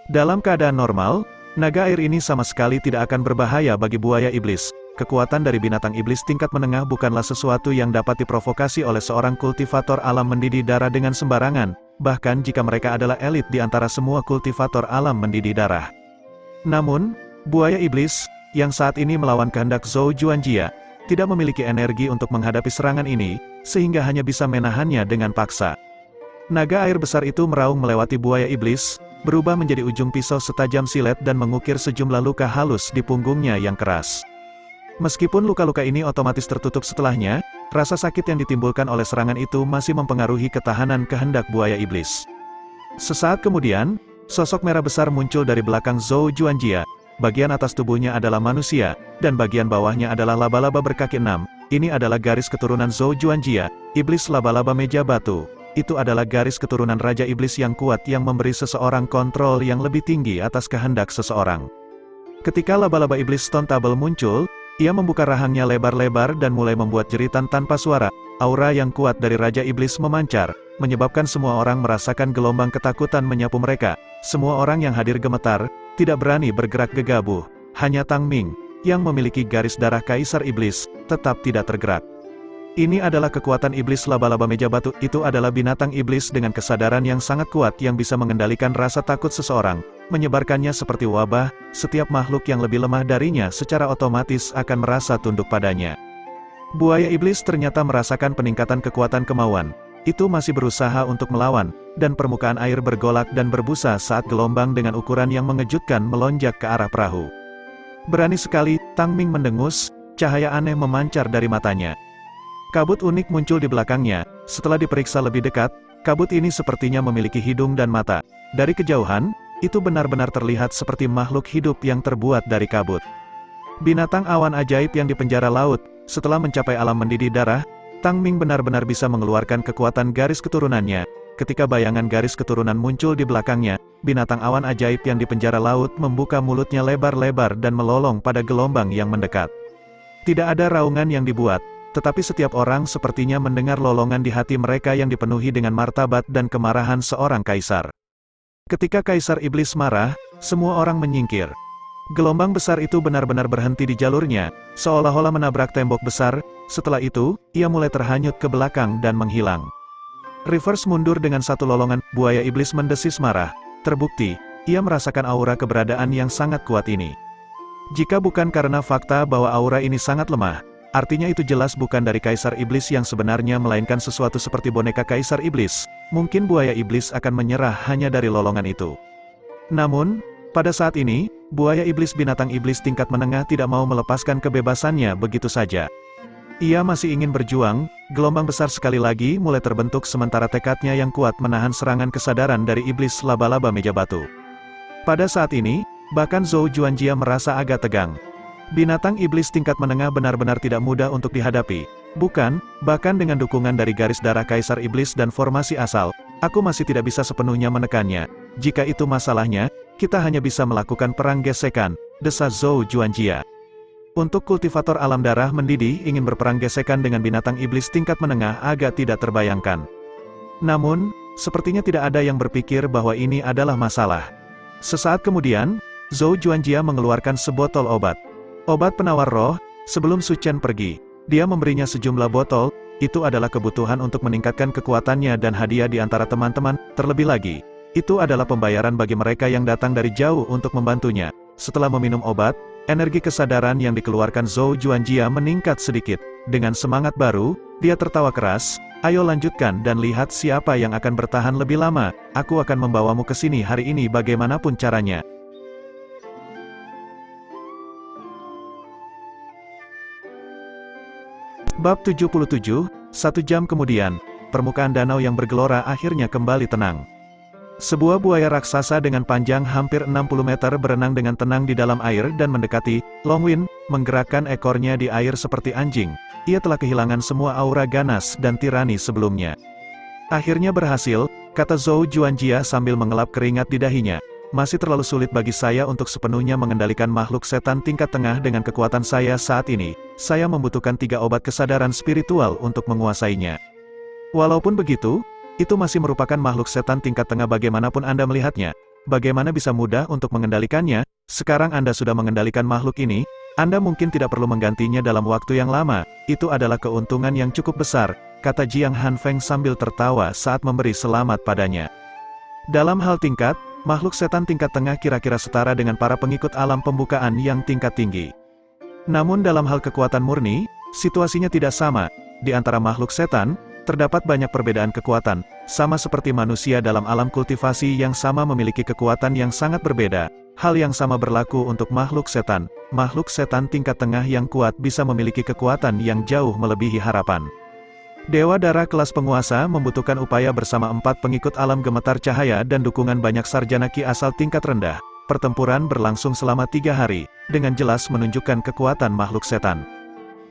Dalam keadaan normal, naga air ini sama sekali tidak akan berbahaya bagi buaya iblis. Kekuatan dari binatang iblis tingkat menengah bukanlah sesuatu yang dapat diprovokasi oleh seorang kultivator alam mendidih darah dengan sembarangan, bahkan jika mereka adalah elit di antara semua kultivator alam mendidih darah. Namun, buaya iblis, yang saat ini melawan kehendak Zhou Juanjia, tidak memiliki energi untuk menghadapi serangan ini, sehingga hanya bisa menahannya dengan paksa. Naga air besar itu meraung melewati buaya iblis, berubah menjadi ujung pisau setajam silet dan mengukir sejumlah luka halus di punggungnya yang keras. Meskipun luka-luka ini otomatis tertutup setelahnya, rasa sakit yang ditimbulkan oleh serangan itu masih mempengaruhi ketahanan kehendak buaya iblis. Sesaat kemudian, sosok merah besar muncul dari belakang Zhou Juanjia. Bagian atas tubuhnya adalah manusia, dan bagian bawahnya adalah laba-laba berkaki 6. Ini adalah garis keturunan Zhou Juanjia, iblis laba-laba meja batu. Itu adalah garis keturunan Raja Iblis yang kuat yang memberi seseorang kontrol yang lebih tinggi atas kehendak seseorang. Ketika laba-laba iblis Stone Table muncul, ia membuka rahangnya lebar-lebar dan mulai membuat jeritan tanpa suara. Aura yang kuat dari Raja Iblis memancar, menyebabkan semua orang merasakan gelombang ketakutan menyapu mereka. Semua orang yang hadir gemetar, tidak berani bergerak gegabah. Hanya Tang Ming, yang memiliki garis darah Kaisar Iblis, tetap tidak tergerak. Ini adalah kekuatan iblis laba-laba meja batu. Itu adalah binatang iblis dengan kesadaran yang sangat kuat yang bisa mengendalikan rasa takut seseorang, menyebarkannya seperti wabah. Setiap makhluk yang lebih lemah darinya secara otomatis akan merasa tunduk padanya. Buaya iblis ternyata merasakan peningkatan kekuatan kemauan. Itu masih berusaha untuk melawan, dan permukaan air bergolak dan berbusa saat gelombang dengan ukuran yang mengejutkan melonjak ke arah perahu. Berani sekali, Tang Ming mendengus, cahaya aneh memancar dari matanya. Kabut unik muncul di belakangnya. Setelah diperiksa lebih dekat, kabut ini sepertinya memiliki hidung dan mata. Dari kejauhan, itu benar-benar terlihat seperti makhluk hidup yang terbuat dari kabut. Binatang awan ajaib yang dipenjara laut. Setelah mencapai alam mendidih darah, Tang Ming benar-benar bisa mengeluarkan kekuatan garis keturunannya. Ketika bayangan garis keturunan muncul di belakangnya, binatang awan ajaib yang dipenjara laut membuka mulutnya lebar-lebar dan melolong pada gelombang yang mendekat. Tidak ada raungan yang dibuat, tetapi setiap orang sepertinya mendengar lolongan di hati mereka yang dipenuhi dengan martabat dan kemarahan seorang kaisar. Ketika Kaisar Iblis marah, semua orang menyingkir. Gelombang besar itu benar-benar berhenti di jalurnya, seolah-olah menabrak tembok besar. Setelah itu, ia mulai terhanyut ke belakang dan menghilang. Reverse mundur dengan satu lolongan, buaya iblis mendesis marah. Terbukti, ia merasakan aura keberadaan yang sangat kuat ini. Jika bukan karena fakta bahwa aura ini sangat lemah, artinya itu jelas bukan dari Kaisar Iblis yang sebenarnya melainkan sesuatu seperti boneka Kaisar Iblis. Mungkin buaya iblis akan menyerah hanya dari lolongan itu. Namun, pada saat ini, buaya iblis binatang iblis tingkat menengah tidak mau melepaskan kebebasannya begitu saja. Ia masih ingin berjuang. Gelombang besar sekali lagi mulai terbentuk sementara tekadnya yang kuat menahan serangan kesadaran dari iblis laba-laba meja batu. Pada saat ini, bahkan Zhou Juanjia merasa agak tegang. Binatang iblis tingkat menengah benar-benar tidak mudah untuk dihadapi. Bukan, bahkan dengan dukungan dari garis darah Kaisar Iblis dan formasi asal, aku masih tidak bisa sepenuhnya menekannya. Jika itu masalahnya, kita hanya bisa melakukan perang gesekan, desa Zhou Juanjia. Untuk kultivator alam darah mendidih ingin berperang gesekan dengan binatang iblis tingkat menengah agak tidak terbayangkan. Namun, sepertinya tidak ada yang berpikir bahwa ini adalah masalah. Sesaat kemudian, Zhou Juanjia mengeluarkan sebotol obat. Obat penawar roh. Sebelum Su Chen pergi, dia memberinya sejumlah botol. Itu adalah kebutuhan untuk meningkatkan kekuatannya dan hadiah di antara teman-teman. Terlebih lagi, itu adalah pembayaran bagi mereka yang datang dari jauh untuk membantunya. Setelah meminum obat, Energi kesadaran yang dikeluarkan Zhou Juanjia meningkat sedikit. Dengan semangat baru, dia tertawa keras, "Ayo lanjutkan dan lihat siapa yang akan bertahan lebih lama. Aku akan membawamu ke sini hari ini bagaimanapun caranya." Bab 77, 1 jam kemudian, permukaan danau yang bergelora akhirnya kembali tenang. Sebuah buaya raksasa dengan panjang hampir 60 meter berenang dengan tenang di dalam air dan mendekati Longwin, menggerakkan ekornya di air seperti anjing. Ia telah kehilangan semua aura ganas dan tirani sebelumnya. Akhirnya berhasil, kata Zhou Juanjia sambil mengelap keringat di dahinya. Masih terlalu sulit bagi saya untuk sepenuhnya mengendalikan makhluk setan tingkat tengah dengan kekuatan saya saat ini. Saya membutuhkan 3 obat kesadaran spiritual untuk menguasainya. Walaupun begitu, itu masih merupakan makhluk setan tingkat tengah bagaimanapun Anda melihatnya. Bagaimana bisa mudah untuk mengendalikannya? Sekarang Anda sudah mengendalikan makhluk ini, Anda mungkin tidak perlu menggantinya dalam waktu yang lama. Itu adalah keuntungan yang cukup besar, kata Jiang Hanfeng sambil tertawa saat memberi selamat padanya. Dalam hal tingkat, makhluk setan tingkat tengah kira-kira setara dengan para pengikut alam pembukaan yang tingkat tinggi. Namun dalam hal kekuatan murni, situasinya tidak sama. Di antara makhluk setan, terdapat banyak perbedaan kekuatan, sama seperti manusia dalam alam kultivasi yang sama memiliki kekuatan yang sangat berbeda. Hal yang sama berlaku untuk makhluk setan. Makhluk setan tingkat tengah yang kuat bisa memiliki kekuatan yang jauh melebihi harapan. Dewa Dara kelas penguasa membutuhkan upaya bersama 4 pengikut alam gemetar cahaya dan dukungan banyak sarjana ki asal tingkat rendah. Pertempuran berlangsung selama 3 hari, dengan jelas menunjukkan kekuatan makhluk setan.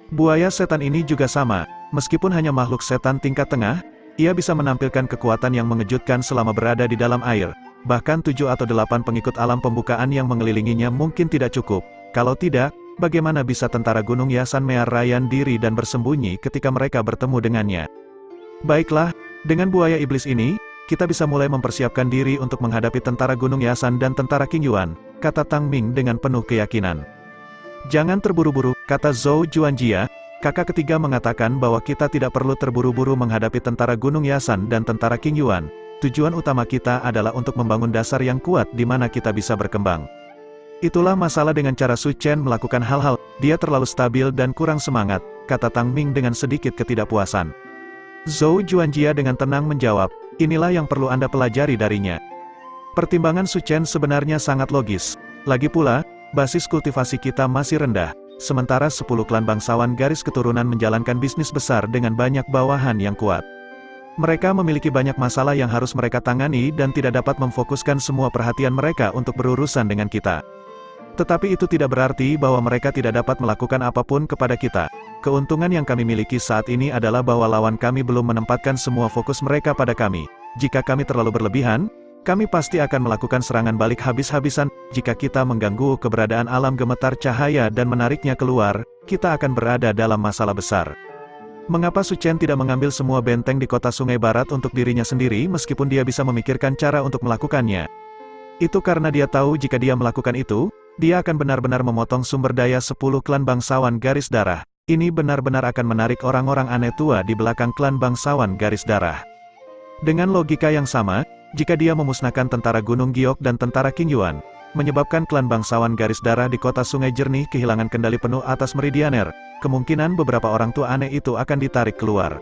Buaya setan ini juga sama, meskipun hanya makhluk setan tingkat tengah, ia bisa menampilkan kekuatan yang mengejutkan selama berada di dalam air. Bahkan 7 atau 8 pengikut alam pembukaan yang mengelilinginya mungkin tidak cukup. Kalau tidak, bagaimana bisa tentara Gunung Yasan merayakan diri dan bersembunyi ketika mereka bertemu dengannya? Baiklah, dengan buaya iblis ini, kita bisa mulai mempersiapkan diri untuk menghadapi tentara Gunung Yasan dan tentara King Yuan, kata Tang Ming dengan penuh keyakinan. Jangan terburu-buru, kata Zhou Juanjia. Kakak ketiga mengatakan bahwa kita tidak perlu terburu-buru menghadapi tentara Gunung Yasan dan tentara King Yuan. Tujuan utama kita adalah untuk membangun dasar yang kuat di mana kita bisa berkembang. Itulah masalah dengan cara Su Chen melakukan hal-hal, dia terlalu stabil dan kurang semangat, kata Tang Ming dengan sedikit ketidakpuasan. Zhou Juanjia dengan tenang menjawab, inilah yang perlu Anda pelajari darinya. Pertimbangan Su Chen sebenarnya sangat logis. Lagi pula, basis kultivasi kita masih rendah, sementara 10 klan bangsawan garis keturunan menjalankan bisnis besar dengan banyak bawahan yang kuat. Mereka memiliki banyak masalah yang harus mereka tangani dan tidak dapat memfokuskan semua perhatian mereka untuk berurusan dengan kita. Tetapi itu tidak berarti bahwa mereka tidak dapat melakukan apapun kepada kita. Keuntungan yang kami miliki saat ini adalah bahwa lawan kami belum menempatkan semua fokus mereka pada kami. Jika kami terlalu berlebihan, kami pasti akan melakukan serangan balik habis-habisan. Jika kita mengganggu keberadaan alam gemetar cahaya dan menariknya keluar, kita akan berada dalam masalah besar. Mengapa Su Chen tidak mengambil semua benteng di kota Sungai Barat untuk dirinya sendiri meskipun dia bisa memikirkan cara untuk melakukannya? Itu karena dia tahu jika dia melakukan itu, dia akan benar-benar memotong sumber daya 10 klan bangsawan garis darah. Ini benar-benar akan menarik orang-orang aneh tua di belakang klan bangsawan garis darah. Dengan logika yang sama, jika dia memusnahkan tentara Gunung Giok dan tentara King Yuan, menyebabkan klan bangsawan garis darah di kota Sungai Jernih kehilangan kendali penuh atas Meridianer, kemungkinan beberapa orang tua aneh itu akan ditarik keluar.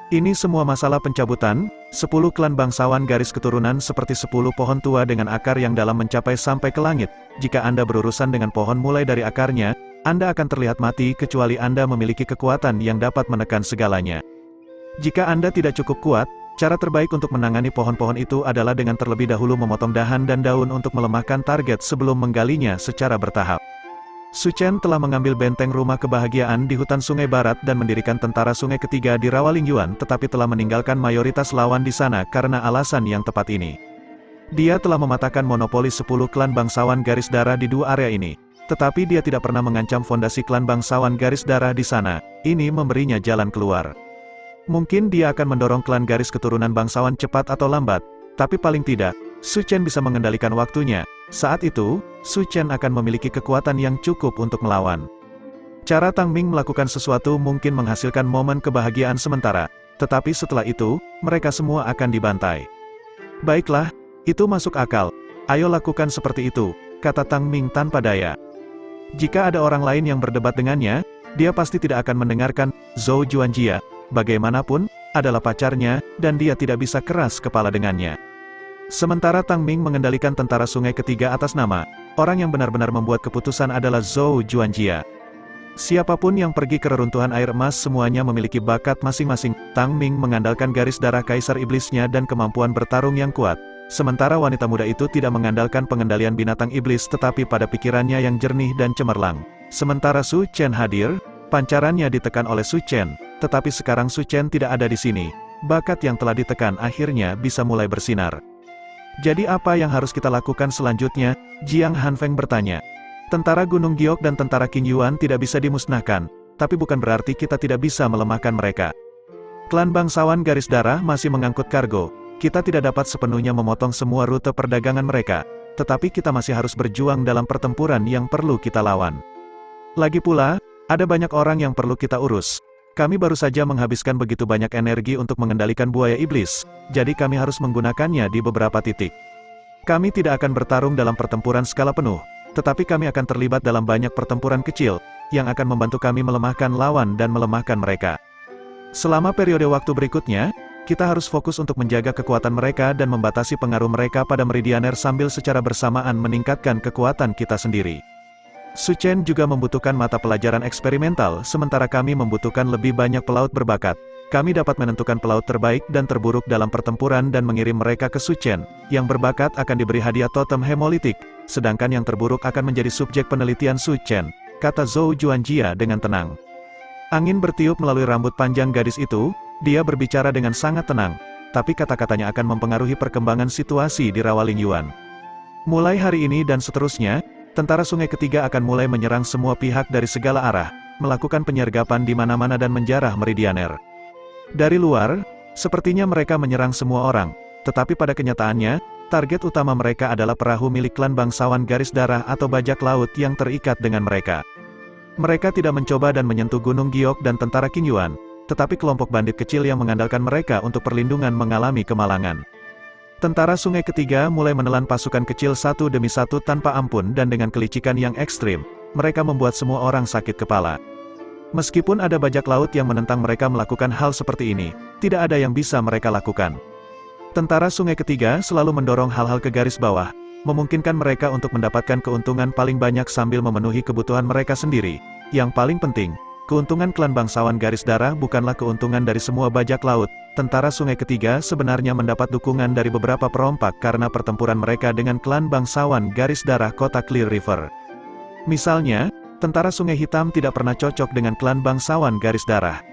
Ini semua masalah pencabutan, 10 klan bangsawan garis keturunan seperti 10 pohon tua dengan akar yang dalam mencapai sampai ke langit. Jika Anda berurusan dengan pohon mulai dari akarnya, Anda akan terlihat mati kecuali Anda memiliki kekuatan yang dapat menekan segalanya. Jika Anda tidak cukup kuat, cara terbaik untuk menangani pohon-pohon itu adalah dengan terlebih dahulu memotong dahan dan daun untuk melemahkan target sebelum menggalinya secara bertahap. Su Chen telah mengambil benteng rumah kebahagiaan di hutan Sungai Barat dan mendirikan tentara Sungai Ketiga di Rawalingyuan, tetapi telah meninggalkan mayoritas lawan di sana karena alasan yang tepat ini. Dia telah mematahkan monopoli 10 klan bangsawan garis darah di 2 area ini. Tetapi dia tidak pernah mengancam fondasi klan bangsawan garis darah di sana. Ini memberinya jalan keluar. Mungkin dia akan mendorong klan garis keturunan bangsawan cepat atau lambat, tapi paling tidak, Su Chen bisa mengendalikan waktunya. Saat itu, Su Chen akan memiliki kekuatan yang cukup untuk melawan. Cara Tang Ming melakukan sesuatu mungkin menghasilkan momen kebahagiaan sementara, tetapi setelah itu, mereka semua akan dibantai. Baiklah, itu masuk akal. Ayo lakukan seperti itu, kata Tang Ming tanpa daya. Jika ada orang lain yang berdebat dengannya, dia pasti tidak akan mendengarkan. Zhou Juanjia, bagaimanapun, adalah pacarnya, dan dia tidak bisa keras kepala dengannya. Sementara Tang Ming mengendalikan tentara sungai ketiga atas nama, orang yang benar-benar membuat keputusan adalah Zhou Juanjia. Siapapun yang pergi ke reruntuhan air emas semuanya memiliki bakat masing-masing. Tang Ming mengandalkan garis darah kaisar iblisnya dan kemampuan bertarung yang kuat. Sementara wanita muda itu tidak mengandalkan pengendalian binatang iblis tetapi pada pikirannya yang jernih dan cemerlang. Sementara Su Chen hadir, pancarannya ditekan oleh Su Chen, tetapi sekarang Su Chen tidak ada di sini. Bakat yang telah ditekan akhirnya bisa mulai bersinar. Jadi apa yang harus kita lakukan selanjutnya? Jiang Hanfeng bertanya. Tentara Gunung Giok dan tentara King Yuan tidak bisa dimusnahkan, tapi bukan berarti kita tidak bisa melemahkan mereka. Klan bangsawan garis darah masih mengangkut kargo, kita tidak dapat sepenuhnya memotong semua rute perdagangan mereka, tetapi kita masih harus berjuang dalam pertempuran yang perlu kita lawan. Lagi pula, ada banyak orang yang perlu kita urus. Kami baru saja menghabiskan begitu banyak energi untuk mengendalikan buaya iblis, jadi kami harus menggunakannya di beberapa titik. Kami tidak akan bertarung dalam pertempuran skala penuh, tetapi kami akan terlibat dalam banyak pertempuran kecil, yang akan membantu kami melemahkan lawan dan melemahkan mereka. Selama periode waktu berikutnya, kita harus fokus untuk menjaga kekuatan mereka dan membatasi pengaruh mereka pada meridianer sambil secara bersamaan meningkatkan kekuatan kita sendiri. Su Chen juga membutuhkan mata pelajaran eksperimental, sementara kami membutuhkan lebih banyak pelaut berbakat. Kami dapat menentukan pelaut terbaik dan terburuk dalam pertempuran dan mengirim mereka ke Su Chen. Yang berbakat akan diberi hadiah totem hemolitik, sedangkan yang terburuk akan menjadi subjek penelitian Su Chen, kata Zhou Juanjia dengan tenang. Angin bertiup melalui rambut panjang gadis itu, dia berbicara dengan sangat tenang, tapi kata-katanya akan mempengaruhi perkembangan situasi di Rawaling Yuan. Mulai hari ini dan seterusnya, tentara sungai ketiga akan mulai menyerang semua pihak dari segala arah, melakukan penyergapan di mana-mana dan menjarah meridianer. Dari luar, sepertinya mereka menyerang semua orang, tetapi pada kenyataannya, target utama mereka adalah perahu milik klan bangsawan garis darah atau bajak laut yang terikat dengan mereka. Mereka tidak mencoba dan menyentuh Gunung Giok dan tentara King Yuan, tetapi kelompok bandit kecil yang mengandalkan mereka untuk perlindungan mengalami kemalangan. Tentara sungai ketiga mulai menelan pasukan kecil satu demi satu tanpa ampun dan dengan kelicikan yang ekstrim, mereka membuat semua orang sakit kepala. Meskipun ada bajak laut yang menentang mereka melakukan hal seperti ini, tidak ada yang bisa mereka lakukan. Tentara sungai ketiga selalu mendorong hal-hal ke garis bawah, memungkinkan mereka untuk mendapatkan keuntungan paling banyak sambil memenuhi kebutuhan mereka sendiri. Yang paling penting, keuntungan klan bangsawan garis darah bukanlah keuntungan dari semua bajak laut. Tentara sungai ketiga sebenarnya mendapat dukungan dari beberapa perompak karena pertempuran mereka dengan klan bangsawan garis darah kota Clear River. Misalnya, tentara sungai hitam tidak pernah cocok dengan klan bangsawan garis darah.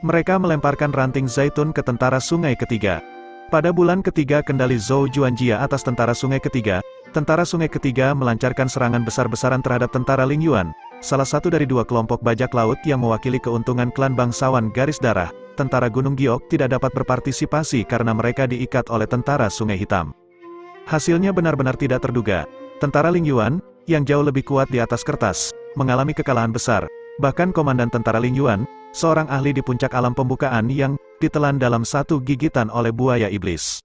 Mereka melemparkan ranting zaitun ke tentara sungai ketiga. Pada bulan ketiga kendali Zhou Juanjia atas tentara sungai ketiga melancarkan serangan besar-besaran terhadap tentara Ling Yuan, salah satu dari dua kelompok bajak laut yang mewakili keuntungan klan bangsawan garis darah. Tentara Gunung Giok tidak dapat berpartisipasi karena mereka diikat oleh tentara sungai hitam. Hasilnya benar-benar tidak terduga. Tentara Ling Yuan, yang jauh lebih kuat di atas kertas, mengalami kekalahan besar. Bahkan komandan tentara Ling Yuan, seorang ahli di puncak alam pembukaan yang ditelan dalam satu gigitan oleh buaya iblis.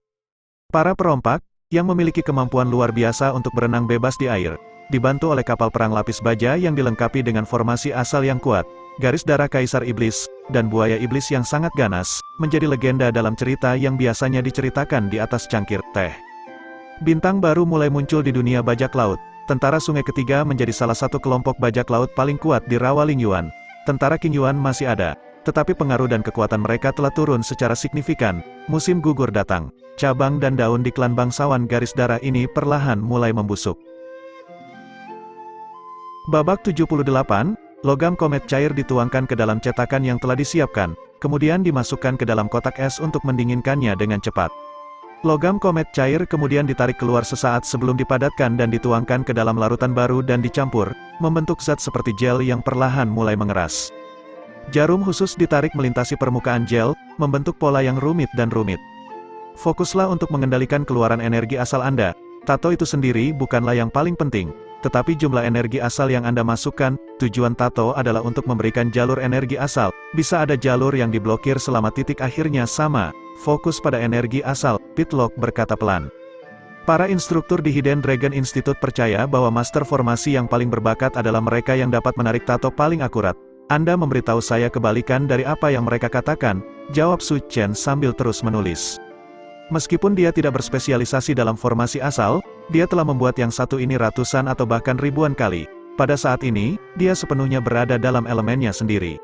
Para perompak, yang memiliki kemampuan luar biasa untuk berenang bebas di air, dibantu oleh kapal perang lapis baja yang dilengkapi dengan formasi asal yang kuat, garis darah kaisar iblis, dan buaya iblis yang sangat ganas, menjadi legenda dalam cerita yang biasanya diceritakan di atas cangkir teh. Bintang baru mulai muncul di dunia bajak laut. Tentara sungai ketiga menjadi salah satu kelompok bajak laut paling kuat di Rawaling Yuan. Tentara King Yuan masih ada, tetapi pengaruh dan kekuatan mereka telah turun secara signifikan. Musim gugur datang. Cabang dan daun di klan bangsawan garis darah ini perlahan mulai membusuk. Babak 78, logam komet cair dituangkan ke dalam cetakan yang telah disiapkan, kemudian dimasukkan ke dalam kotak es untuk mendinginkannya dengan cepat. Logam komet cair kemudian ditarik keluar sesaat sebelum dipadatkan dan dituangkan ke dalam larutan baru dan dicampur, membentuk zat seperti gel yang perlahan mulai mengeras. Jarum khusus ditarik melintasi permukaan gel, membentuk pola yang rumit dan rumit. Fokuslah untuk mengendalikan keluaran energi asal Anda. Tato itu sendiri bukanlah yang paling penting, tetapi jumlah energi asal yang Anda masukkan. Tujuan tato adalah untuk memberikan jalur energi asal. Bisa ada jalur yang diblokir selama titik akhirnya sama. Fokus pada energi asal, Pitlock berkata pelan. Para instruktur di Hidden Dragon Institute percaya bahwa master formasi yang paling berbakat adalah mereka yang dapat menarik tato paling akurat. Anda memberitahu saya kebalikan dari apa yang mereka katakan, jawab Su Chen sambil terus menulis. Meskipun dia tidak berspesialisasi dalam formasi asal, dia telah membuat yang satu ini ratusan atau bahkan ribuan kali. Pada saat ini, dia sepenuhnya berada dalam elemennya sendiri.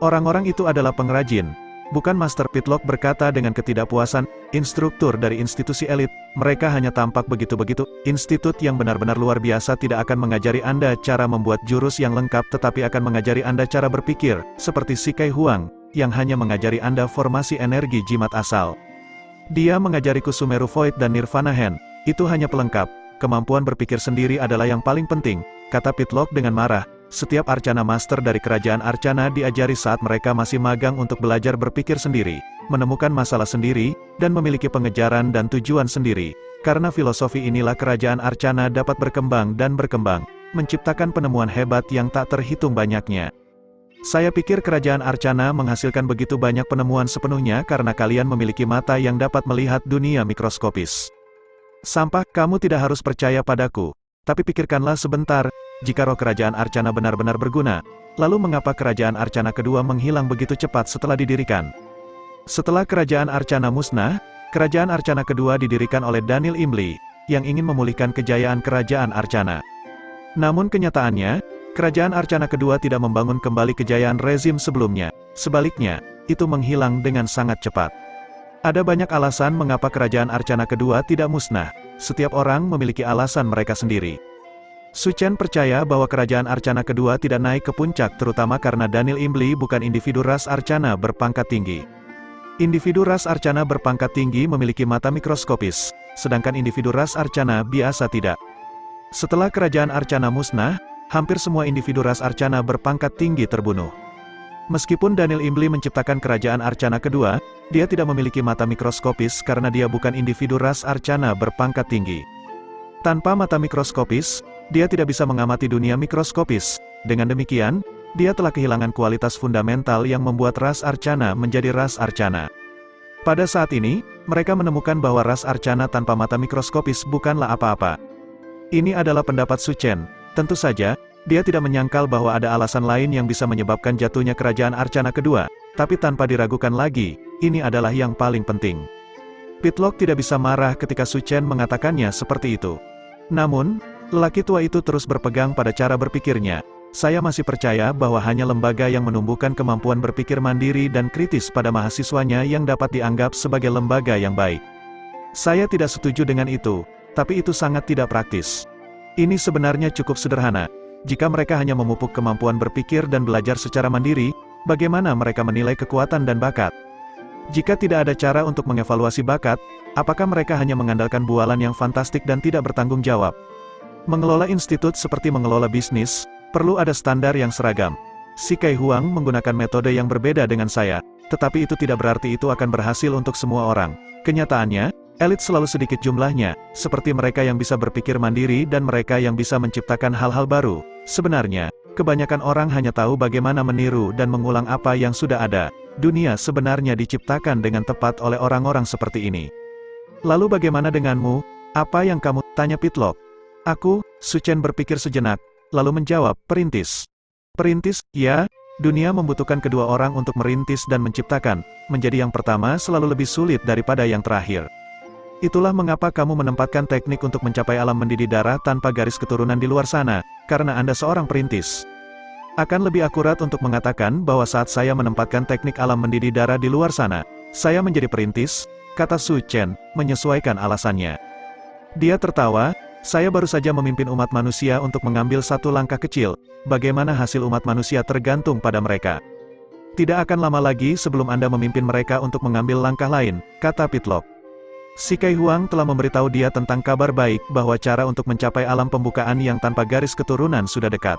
Orang-orang itu adalah pengrajin. Bukan, Master Pitlock berkata dengan ketidakpuasan, instruktur dari institusi elit, mereka hanya tampak begitu-begitu. Institut yang benar-benar luar biasa tidak akan mengajari Anda cara membuat jurus yang lengkap tetapi akan mengajari Anda cara berpikir, seperti Shikai Huang, yang hanya mengajari Anda formasi energi jimat asal. Dia mengajariku Sumeru Void dan Nirvana Hand, itu hanya pelengkap, kemampuan berpikir sendiri adalah yang paling penting, kata Pitlock dengan marah. Setiap Arcana Master dari Kerajaan Arcana diajari saat mereka masih magang untuk belajar berpikir sendiri, menemukan masalah sendiri, dan memiliki pengejaran dan tujuan sendiri. Karena filosofi inilah Kerajaan Arcana dapat berkembang dan berkembang, menciptakan penemuan hebat yang tak terhitung banyaknya. Saya pikir Kerajaan Arcana menghasilkan begitu banyak penemuan sepenuhnya karena kalian memiliki mata yang dapat melihat dunia mikroskopis. Sampah, kamu tidak harus percaya padaku. Tapi pikirkanlah sebentar, jika roh Kerajaan Arcana benar-benar berguna, lalu mengapa Kerajaan Arcana kedua menghilang begitu cepat setelah didirikan? Setelah Kerajaan Arcana musnah, Kerajaan Arcana kedua didirikan oleh Daniel Imli, yang ingin memulihkan kejayaan Kerajaan Arcana. Namun kenyataannya, Kerajaan Arcana kedua tidak membangun kembali kejayaan rezim sebelumnya, sebaliknya, itu menghilang dengan sangat cepat. Ada banyak alasan mengapa Kerajaan Arcana kedua tidak musnah. Setiap orang memiliki alasan mereka sendiri. Su Chen percaya bahwa Kerajaan Arcana kedua tidak naik ke puncak terutama karena Daniel Imli bukan individu ras Arcana berpangkat tinggi. Individu ras Arcana berpangkat tinggi memiliki mata mikroskopis, sedangkan individu ras Arcana biasa tidak. Setelah Kerajaan Arcana musnah, hampir semua individu ras Arcana berpangkat tinggi terbunuh. Meskipun Daniel Imli menciptakan Kerajaan Arcana kedua, dia tidak memiliki mata mikroskopis karena dia bukan individu ras Arcana berpangkat tinggi. Tanpa mata mikroskopis, dia tidak bisa mengamati dunia mikroskopis. Dengan demikian, dia telah kehilangan kualitas fundamental yang membuat ras Arcana menjadi ras Arcana. Pada saat ini, mereka menemukan bahwa ras Arcana tanpa mata mikroskopis bukanlah apa-apa. Ini adalah pendapat Su Chen. Tentu saja, dia tidak menyangkal bahwa ada alasan lain yang bisa menyebabkan jatuhnya Kerajaan Arcana kedua, tapi tanpa diragukan lagi, ini adalah yang paling penting. Pitlock tidak bisa marah ketika Su Chen mengatakannya seperti itu. Namun, lelaki tua itu terus berpegang pada cara berpikirnya. Saya masih percaya bahwa hanya lembaga yang menumbuhkan kemampuan berpikir mandiri dan kritis pada mahasiswanya yang dapat dianggap sebagai lembaga yang baik. Saya tidak setuju dengan itu, tapi itu sangat tidak praktis. Ini sebenarnya cukup sederhana. Jika mereka hanya memupuk kemampuan berpikir dan belajar secara mandiri, bagaimana mereka menilai kekuatan dan bakat? Jika tidak ada cara untuk mengevaluasi bakat, apakah mereka hanya mengandalkan bualan yang fantastik dan tidak bertanggung jawab? Mengelola institut seperti mengelola bisnis, perlu ada standar yang seragam. Shikai Huang menggunakan metode yang berbeda dengan saya, tetapi itu tidak berarti itu akan berhasil untuk semua orang. Kenyataannya, elit selalu sedikit jumlahnya, seperti mereka yang bisa berpikir mandiri dan mereka yang bisa menciptakan hal-hal baru. Sebenarnya, kebanyakan orang hanya tahu bagaimana meniru dan mengulang apa yang sudah ada. Dunia sebenarnya diciptakan dengan tepat oleh orang-orang seperti ini. Lalu bagaimana denganmu? Apa yang kamu? Tanya Pitlock. Aku, Su Chen berpikir sejenak, lalu menjawab, perintis. Perintis, ya, dunia membutuhkan kedua orang untuk merintis dan menciptakan, menjadi yang pertama selalu lebih sulit daripada yang terakhir. Itulah mengapa kamu menempatkan teknik untuk mencapai alam mendidih darah tanpa garis keturunan di luar sana, karena Anda seorang perintis. Akan lebih akurat untuk mengatakan bahwa saat saya menempatkan teknik alam mendidih darah di luar sana, saya menjadi perintis, kata Su Chen, menyesuaikan alasannya. Dia tertawa, saya baru saja memimpin umat manusia untuk mengambil satu langkah kecil, bagaimana hasil umat manusia tergantung pada mereka. Tidak akan lama lagi sebelum Anda memimpin mereka untuk mengambil langkah lain, kata Pitlock. Shikai Huang telah memberitahu dia tentang kabar baik bahwa cara untuk mencapai alam pembukaan yang tanpa garis keturunan sudah dekat.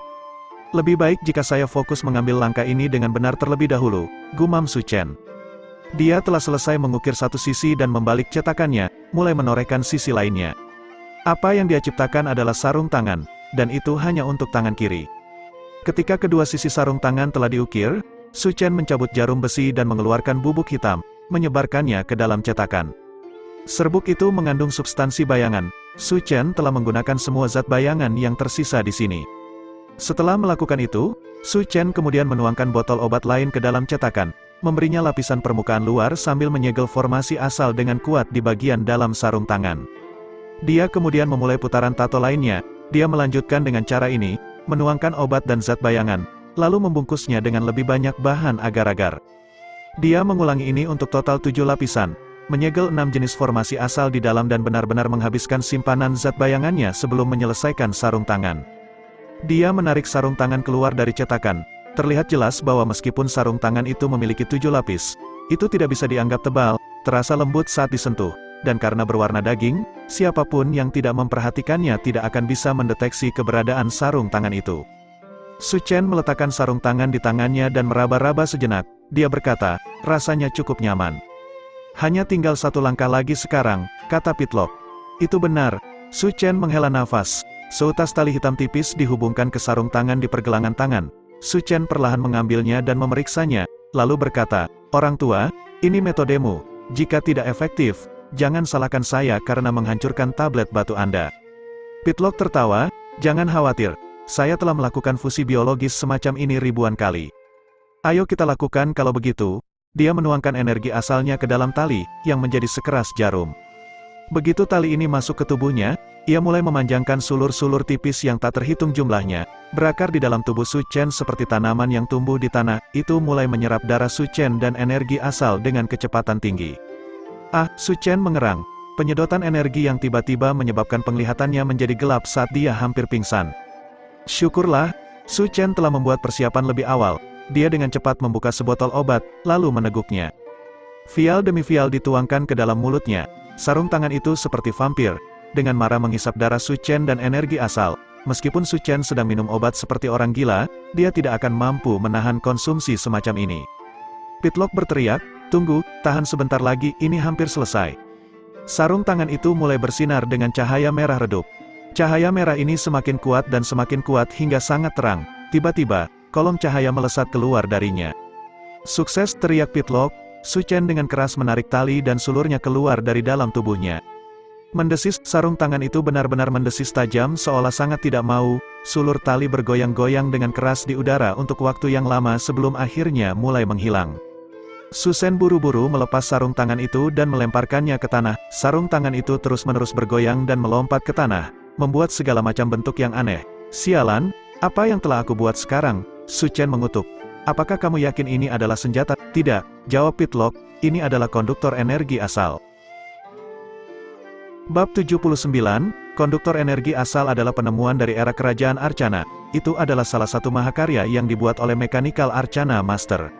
Lebih baik jika saya fokus mengambil langkah ini dengan benar terlebih dahulu, gumam Su Chen. Dia telah selesai mengukir satu sisi dan membalik cetakannya, mulai menorehkan sisi lainnya. Apa yang dia ciptakan adalah sarung tangan, dan itu hanya untuk tangan kiri. Ketika kedua sisi sarung tangan telah diukir, Su Chen mencabut jarum besi dan mengeluarkan bubuk hitam, menyebarkannya ke dalam cetakan. Serbuk itu mengandung substansi bayangan. Su Chen telah menggunakan semua zat bayangan yang tersisa di sini. Setelah melakukan itu, Su Chen kemudian menuangkan botol obat lain ke dalam cetakan, memberinya lapisan permukaan luar sambil menyegel formasi asal dengan kuat di bagian dalam sarung tangan. Dia kemudian memulai putaran tato lainnya. Dia melanjutkan dengan cara ini, menuangkan obat dan zat bayangan, lalu membungkusnya dengan lebih banyak bahan agar-agar. Dia mengulangi ini untuk total 7 lapisan, menyegel 6 jenis formasi asal di dalam dan benar-benar menghabiskan simpanan zat bayangannya sebelum menyelesaikan sarung tangan. Dia menarik sarung tangan keluar dari cetakan. Terlihat jelas bahwa meskipun sarung tangan itu memiliki 7 lapis, itu tidak bisa dianggap tebal, terasa lembut saat disentuh. Dan karena berwarna daging, siapapun yang tidak memperhatikannya tidak akan bisa mendeteksi keberadaan sarung tangan itu. Su Chen meletakkan sarung tangan di tangannya dan meraba-raba sejenak. Dia berkata, rasanya cukup nyaman. Hanya tinggal 1 langkah lagi sekarang, kata Pitlock. Itu benar. Su Chen menghela nafas. Seutas tali hitam tipis dihubungkan ke sarung tangan di pergelangan tangan. Su Chen perlahan mengambilnya dan memeriksanya, lalu berkata, orang tua, ini metodemu. Jika tidak efektif, jangan salahkan saya karena menghancurkan tablet batu Anda. Pitlock tertawa, jangan khawatir. Saya telah melakukan fusi biologis semacam ini ribuan kali. Ayo kita lakukan kalau begitu. Dia menuangkan energi asalnya ke dalam tali, yang menjadi sekeras jarum. Begitu tali ini masuk ke tubuhnya, ia mulai memanjangkan sulur-sulur tipis yang tak terhitung jumlahnya, berakar di dalam tubuh Su Chen seperti tanaman yang tumbuh di tanah, itu mulai menyerap darah Su Chen dan energi asal dengan kecepatan tinggi. Ah, Su Chen mengerang. Penyedotan energi yang tiba-tiba menyebabkan penglihatannya menjadi gelap saat dia hampir pingsan. Syukurlah, Su Chen telah membuat persiapan lebih awal. Dia dengan cepat membuka sebotol obat, lalu meneguknya. Vial demi vial dituangkan ke dalam mulutnya. Sarung tangan itu seperti vampir, dengan marah menghisap darah Su Chen dan energi asal. Meskipun Su Chen sedang minum obat seperti orang gila, dia tidak akan mampu menahan konsumsi semacam ini. Pitlock berteriak, tunggu, tahan sebentar lagi, ini hampir selesai. Sarung tangan itu mulai bersinar dengan cahaya merah redup. Cahaya merah ini semakin kuat dan semakin kuat hingga sangat terang. Tiba-tiba, kolom cahaya melesat keluar darinya. Sukses, teriak Pitlock. Su Chen dengan keras menarik tali dan sulurnya keluar dari dalam tubuhnya. Mendesis, sarung tangan itu benar-benar mendesis tajam seolah sangat tidak mau. Sulur tali bergoyang-goyang dengan keras di udara untuk waktu yang lama sebelum akhirnya mulai menghilang. Su Chen buru-buru melepas sarung tangan itu dan melemparkannya ke tanah. Sarung tangan itu terus-menerus bergoyang dan melompat ke tanah, membuat segala macam bentuk yang aneh. Sialan, apa yang telah aku buat sekarang? Su Chen mengutuk. Apakah kamu yakin ini adalah senjata? Tidak, jawab Pitlock, ini adalah konduktor energi asal. Bab 79, konduktor energi asal adalah penemuan dari era kerajaan Arcana. Itu adalah salah satu mahakarya yang dibuat oleh Mechanical Arcana Master.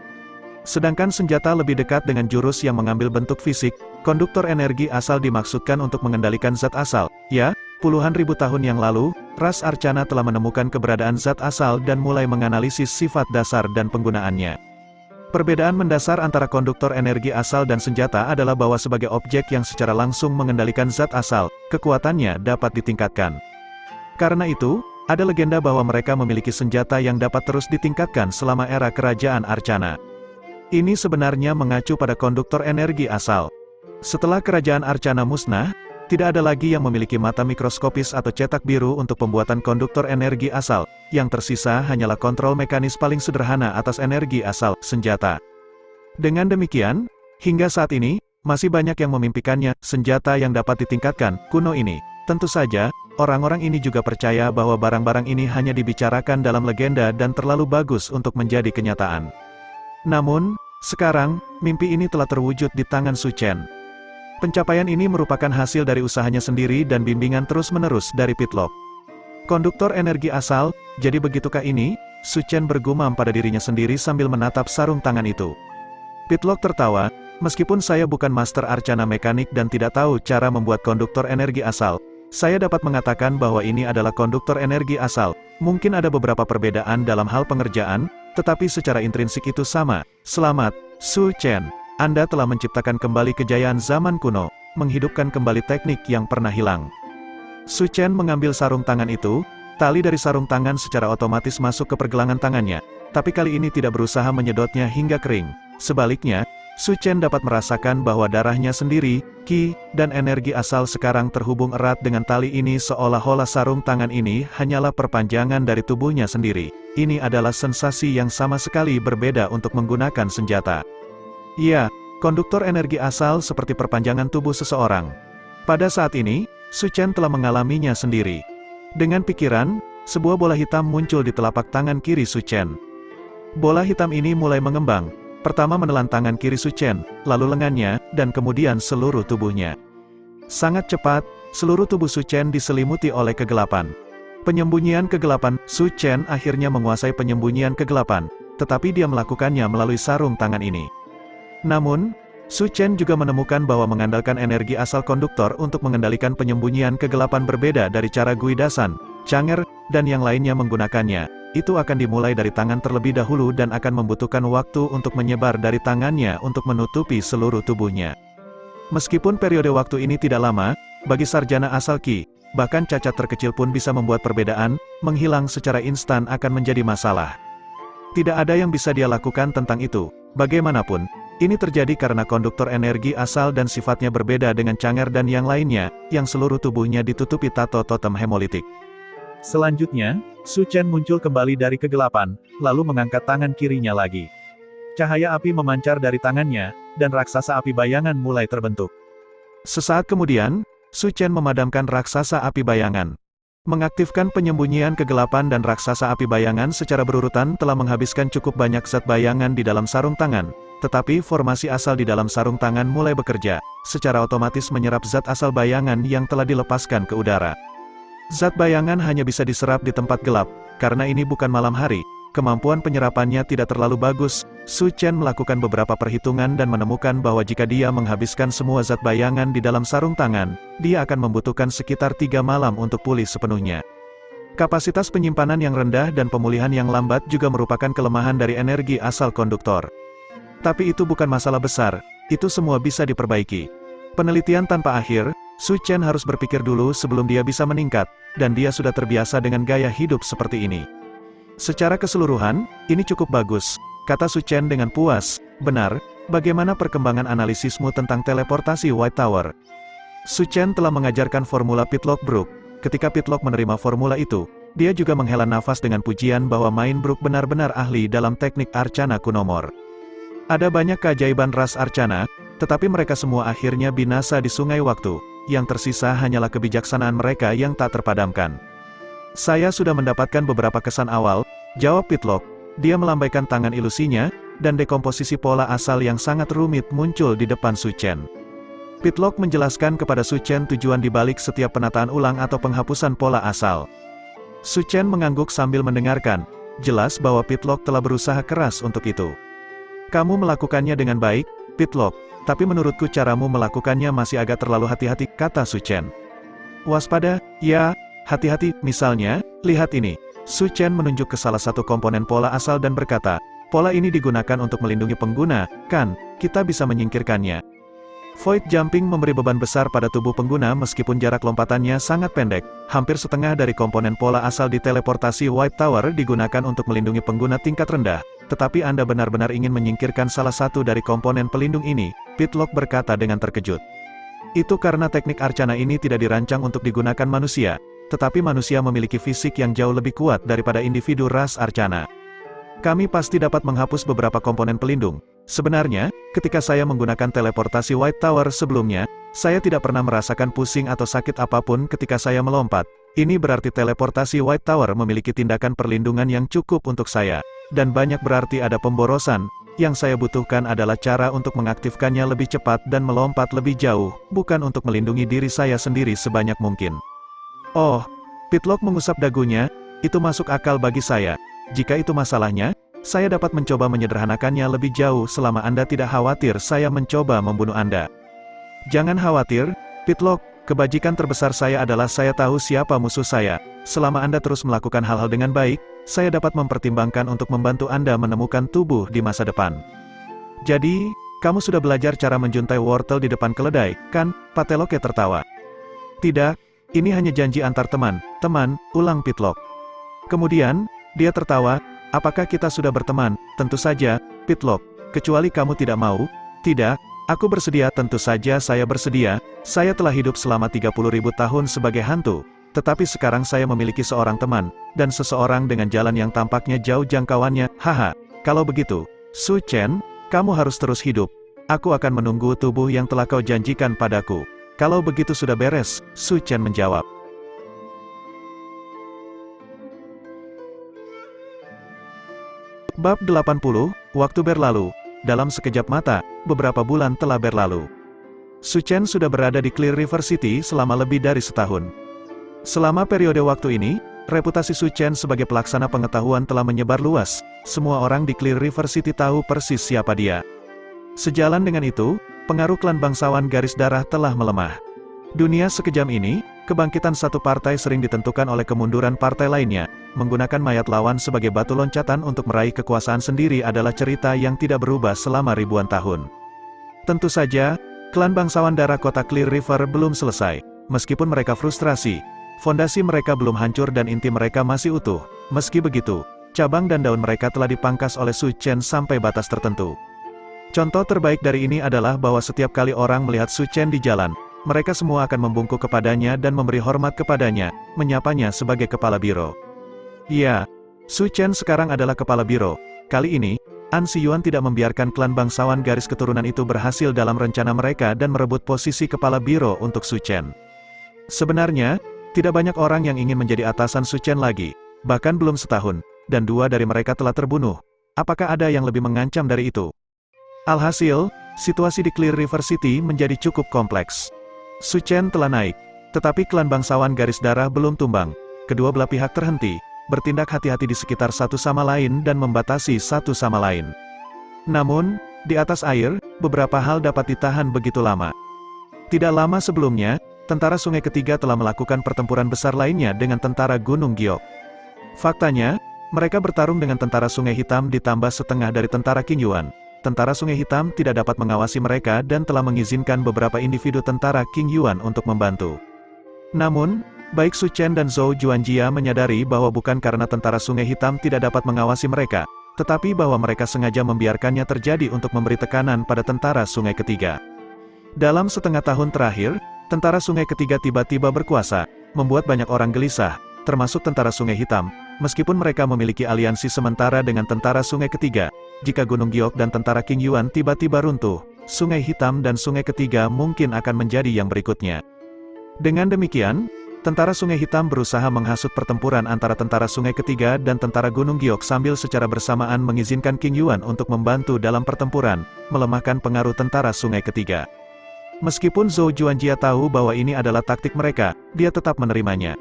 Sedangkan senjata lebih dekat dengan jurus yang mengambil bentuk fisik, konduktor energi asal dimaksudkan untuk mengendalikan zat asal. Ya, puluhan ribu tahun yang lalu, ras Arcana telah menemukan keberadaan zat asal dan mulai menganalisis sifat dasar dan penggunaannya. Perbedaan mendasar antara konduktor energi asal dan senjata adalah bahwa sebagai objek yang secara langsung mengendalikan zat asal, kekuatannya dapat ditingkatkan. Karena itu, ada legenda bahwa mereka memiliki senjata yang dapat terus ditingkatkan selama era kerajaan Arcana. Ini sebenarnya mengacu pada konduktor energi asal. Setelah kerajaan Arcana musnah, tidak ada lagi yang memiliki mata mikroskopis atau cetak biru untuk pembuatan konduktor energi asal. Yang tersisa hanyalah kontrol mekanis paling sederhana atas energi asal, senjata. Dengan demikian, hingga saat ini, masih banyak yang memimpikannya, senjata yang dapat ditingkatkan, kuno ini. Tentu saja, orang-orang ini juga percaya bahwa barang-barang ini hanya dibicarakan dalam legenda dan terlalu bagus untuk menjadi kenyataan. Namun, sekarang, mimpi ini telah terwujud di tangan Su Chen. Pencapaian ini merupakan hasil dari usahanya sendiri dan bimbingan terus-menerus dari Pitlock. Konduktor energi asal, jadi begitukah ini? Su Chen bergumam pada dirinya sendiri sambil menatap sarung tangan itu. Pitlock tertawa, meskipun saya bukan master arcana mekanik dan tidak tahu cara membuat konduktor energi asal, saya dapat mengatakan bahwa ini adalah konduktor energi asal. Mungkin ada beberapa perbedaan dalam hal pengerjaan, tetapi secara intrinsik itu sama. Selamat, Su Chen. Anda telah menciptakan kembali kejayaan zaman kuno, menghidupkan kembali teknik yang pernah hilang. Su Chen mengambil sarung tangan itu, tali dari sarung tangan secara otomatis masuk ke pergelangan tangannya, tapi kali ini tidak berusaha menyedotnya hingga kering. Sebaliknya, Su Chen dapat merasakan bahwa darahnya sendiri, Qi, dan energi asal sekarang terhubung erat dengan tali ini seolah-olah sarung tangan ini hanyalah perpanjangan dari tubuhnya sendiri. Ini adalah sensasi yang sama sekali berbeda untuk menggunakan senjata. Ya, konduktor energi asal seperti perpanjangan tubuh seseorang. Pada saat ini, Su Chen telah mengalaminya sendiri. Dengan pikiran, sebuah bola hitam muncul di telapak tangan kiri Su Chen. Bola hitam ini mulai mengembang. Pertama menelan tangan kiri Su Chen, lalu lengannya, dan kemudian seluruh tubuhnya. Sangat cepat, seluruh tubuh Su Chen diselimuti oleh kegelapan. Penyembunyian kegelapan, Su Chen akhirnya menguasai penyembunyian kegelapan, tetapi dia melakukannya melalui sarung tangan ini. Namun, Su Chen juga menemukan bahwa mengandalkan energi asal konduktor untuk mengendalikan penyembunyian kegelapan berbeda dari cara Gui Dasan, Chang'er, dan yang lainnya menggunakannya. Itu akan dimulai dari tangan terlebih dahulu dan akan membutuhkan waktu untuk menyebar dari tangannya untuk menutupi seluruh tubuhnya. Meskipun periode waktu ini tidak lama, bagi sarjana asal Qi, bahkan cacat terkecil pun bisa membuat perbedaan, menghilang secara instan akan menjadi masalah. Tidak ada yang bisa dia lakukan tentang itu. Bagaimanapun, ini terjadi karena konduktor energi asal dan sifatnya berbeda dengan Chang'er dan yang lainnya, yang seluruh tubuhnya ditutupi tato totem hemolitik. Selanjutnya, Su Chen muncul kembali dari kegelapan, lalu mengangkat tangan kirinya lagi. Cahaya api memancar dari tangannya, dan raksasa api bayangan mulai terbentuk. Sesaat kemudian, Su Chen memadamkan raksasa api bayangan. Mengaktifkan penyembunyian kegelapan dan raksasa api bayangan secara berurutan telah menghabiskan cukup banyak zat bayangan di dalam sarung tangan, tetapi formasi asal di dalam sarung tangan mulai bekerja, secara otomatis menyerap zat asal bayangan yang telah dilepaskan ke udara. Zat bayangan hanya bisa diserap di tempat gelap, karena ini bukan malam hari, kemampuan penyerapannya tidak terlalu bagus. Su Chen melakukan beberapa perhitungan dan menemukan bahwa jika dia menghabiskan semua zat bayangan di dalam sarung tangan, dia akan membutuhkan sekitar 3 malam untuk pulih sepenuhnya. Kapasitas penyimpanan yang rendah dan pemulihan yang lambat juga merupakan kelemahan dari energi asal konduktor. Tapi itu bukan masalah besar, itu semua bisa diperbaiki. Penelitian tanpa akhir, Su Chen harus berpikir dulu sebelum dia bisa meningkat, dan dia sudah terbiasa dengan gaya hidup seperti ini. Secara keseluruhan, ini cukup bagus, kata Su Chen dengan puas. Benar, bagaimana perkembangan analisismu tentang teleportasi White Tower? Su Chen telah mengajarkan formula Pitlock Brook. Ketika Pitlock menerima formula itu, dia juga menghela nafas dengan pujian bahwa Main Brook benar-benar ahli dalam teknik Arcana Kunomor. Ada banyak keajaiban ras Arcana, tetapi mereka semua akhirnya binasa di sungai waktu. Yang tersisa hanyalah kebijaksanaan mereka yang tak terpadamkan. Saya sudah mendapatkan beberapa kesan awal, jawab Pitlock. Dia melambaikan tangan ilusinya, dan dekomposisi pola asal yang sangat rumit muncul di depan Su Chen. Pitlock menjelaskan kepada Su Chen tujuan dibalik setiap penataan ulang atau penghapusan pola asal. Su Chen mengangguk sambil mendengarkan, jelas bahwa Pitlock telah berusaha keras untuk itu. Kamu melakukannya dengan baik, Pitlock, tapi menurutku caramu melakukannya masih agak terlalu hati-hati, kata Su Chen. Waspada, ya, hati-hati, misalnya, lihat ini. Su Chen menunjuk ke salah satu komponen pola asal dan berkata, pola ini digunakan untuk melindungi pengguna, kan, kita bisa menyingkirkannya. Void Jumping memberi beban besar pada tubuh pengguna meskipun jarak lompatannya sangat pendek, hampir setengah dari komponen pola asal di teleportasi White Tower digunakan untuk melindungi pengguna tingkat rendah. Tetapi Anda benar-benar ingin menyingkirkan salah satu dari komponen pelindung ini, Pitlock berkata dengan terkejut. Itu karena teknik Arcana ini tidak dirancang untuk digunakan manusia, tetapi manusia memiliki fisik yang jauh lebih kuat daripada individu ras Arcana. Kami pasti dapat menghapus beberapa komponen pelindung. Sebenarnya, ketika saya menggunakan teleportasi White Tower sebelumnya, saya tidak pernah merasakan pusing atau sakit apapun ketika saya melompat. Ini berarti teleportasi White Tower memiliki tindakan perlindungan yang cukup untuk saya. Dan banyak berarti ada pemborosan, yang saya butuhkan adalah cara untuk mengaktifkannya lebih cepat dan melompat lebih jauh, bukan untuk melindungi diri saya sendiri sebanyak mungkin. Oh, Pitlock mengusap dagunya, itu masuk akal bagi saya. Jika itu masalahnya, saya dapat mencoba menyederhanakannya lebih jauh selama Anda tidak khawatir saya mencoba membunuh Anda. Jangan khawatir, Pitlock, kebajikan terbesar saya adalah saya tahu siapa musuh saya. Selama Anda terus melakukan hal-hal dengan baik, saya dapat mempertimbangkan untuk membantu Anda menemukan tubuh di masa depan. Jadi, kamu sudah belajar cara menjuntai wortel di depan keledai, kan? Pateloke tertawa. Tidak, ini hanya janji antar teman, ulang Pitlock. Kemudian, dia tertawa, apakah kita sudah berteman? Tentu saja, Pitlock, kecuali kamu tidak mau. Tidak, aku bersedia, tentu saja saya bersedia. Saya telah hidup selama 30.000 tahun sebagai hantu. Tetapi sekarang saya memiliki seorang teman, dan seseorang dengan jalan yang tampaknya jauh jangkauannya. Haha, kalau begitu, Su Chen, kamu harus terus hidup. Aku akan menunggu tubuh yang telah kau janjikan padaku. Kalau begitu sudah beres, Su Chen menjawab. Bab 80, waktu berlalu. Dalam sekejap mata, beberapa bulan telah berlalu. Su Chen sudah berada di Clear River City selama lebih dari setahun. Selama periode waktu ini, reputasi Su Chen sebagai pelaksana pengetahuan telah menyebar luas. Semua orang di Clear River City tahu persis siapa dia. Sejalan dengan itu, pengaruh klan bangsawan garis darah telah melemah. Dunia sekejam ini, kebangkitan satu partai sering ditentukan oleh kemunduran partai lainnya. Menggunakan mayat lawan sebagai batu loncatan untuk meraih kekuasaan sendiri adalah cerita yang tidak berubah selama ribuan tahun. Tentu saja, klan bangsawan darah kota Clear River belum selesai. Meskipun mereka frustrasi, fondasi mereka belum hancur dan inti mereka masih utuh. Meski begitu, cabang dan daun mereka telah dipangkas oleh Su Chen sampai batas tertentu. Contoh terbaik dari ini adalah bahwa setiap kali orang melihat Su Chen di jalan, mereka semua akan membungkuk kepadanya dan memberi hormat kepadanya, menyapanya sebagai kepala biro. Ya, Su Chen sekarang adalah kepala biro. Kali ini, An Siyuan tidak membiarkan klan bangsawan garis keturunan itu berhasil dalam rencana mereka dan merebut posisi kepala biro untuk Su Chen. Sebenarnya, tidak banyak orang yang ingin menjadi atasan Su Chen lagi, bahkan belum setahun, dan 2 dari mereka telah terbunuh. Apakah ada yang lebih mengancam dari itu? Alhasil, situasi di Clear River City menjadi cukup kompleks. Su Chen telah naik, tetapi klan bangsawan garis darah belum tumbang. Kedua belah pihak terhenti, bertindak hati-hati di sekitar satu sama lain dan membatasi satu sama lain. Namun, di atas air, beberapa hal dapat ditahan begitu lama. Tidak lama sebelumnya, tentara Sungai Ketiga telah melakukan pertempuran besar lainnya dengan tentara Gunung Giok. Faktanya, mereka bertarung dengan tentara Sungai Hitam ditambah setengah dari tentara Qing Yuan. Tentara Sungai Hitam tidak dapat mengawasi mereka dan telah mengizinkan beberapa individu tentara Qing Yuan untuk membantu. Namun, baik Su Chen dan Zhou Juanjia menyadari bahwa bukan karena tentara Sungai Hitam tidak dapat mengawasi mereka, tetapi bahwa mereka sengaja membiarkannya terjadi untuk memberi tekanan pada tentara Sungai Ketiga. Dalam setengah tahun terakhir, tentara Sungai Ketiga tiba-tiba berkuasa, membuat banyak orang gelisah, termasuk tentara Sungai Hitam. Meskipun mereka memiliki aliansi sementara dengan tentara Sungai Ketiga, jika Gunung Giok dan tentara Qing Yuan tiba-tiba runtuh, Sungai Hitam dan Sungai Ketiga mungkin akan menjadi yang berikutnya. Dengan demikian, tentara Sungai Hitam berusaha menghasut pertempuran antara tentara Sungai Ketiga dan tentara Gunung Giok sambil secara bersamaan mengizinkan Qing Yuan untuk membantu dalam pertempuran, melemahkan pengaruh tentara Sungai Ketiga. Meskipun Zhou Juanjia tahu bahwa ini adalah taktik mereka, dia tetap menerimanya.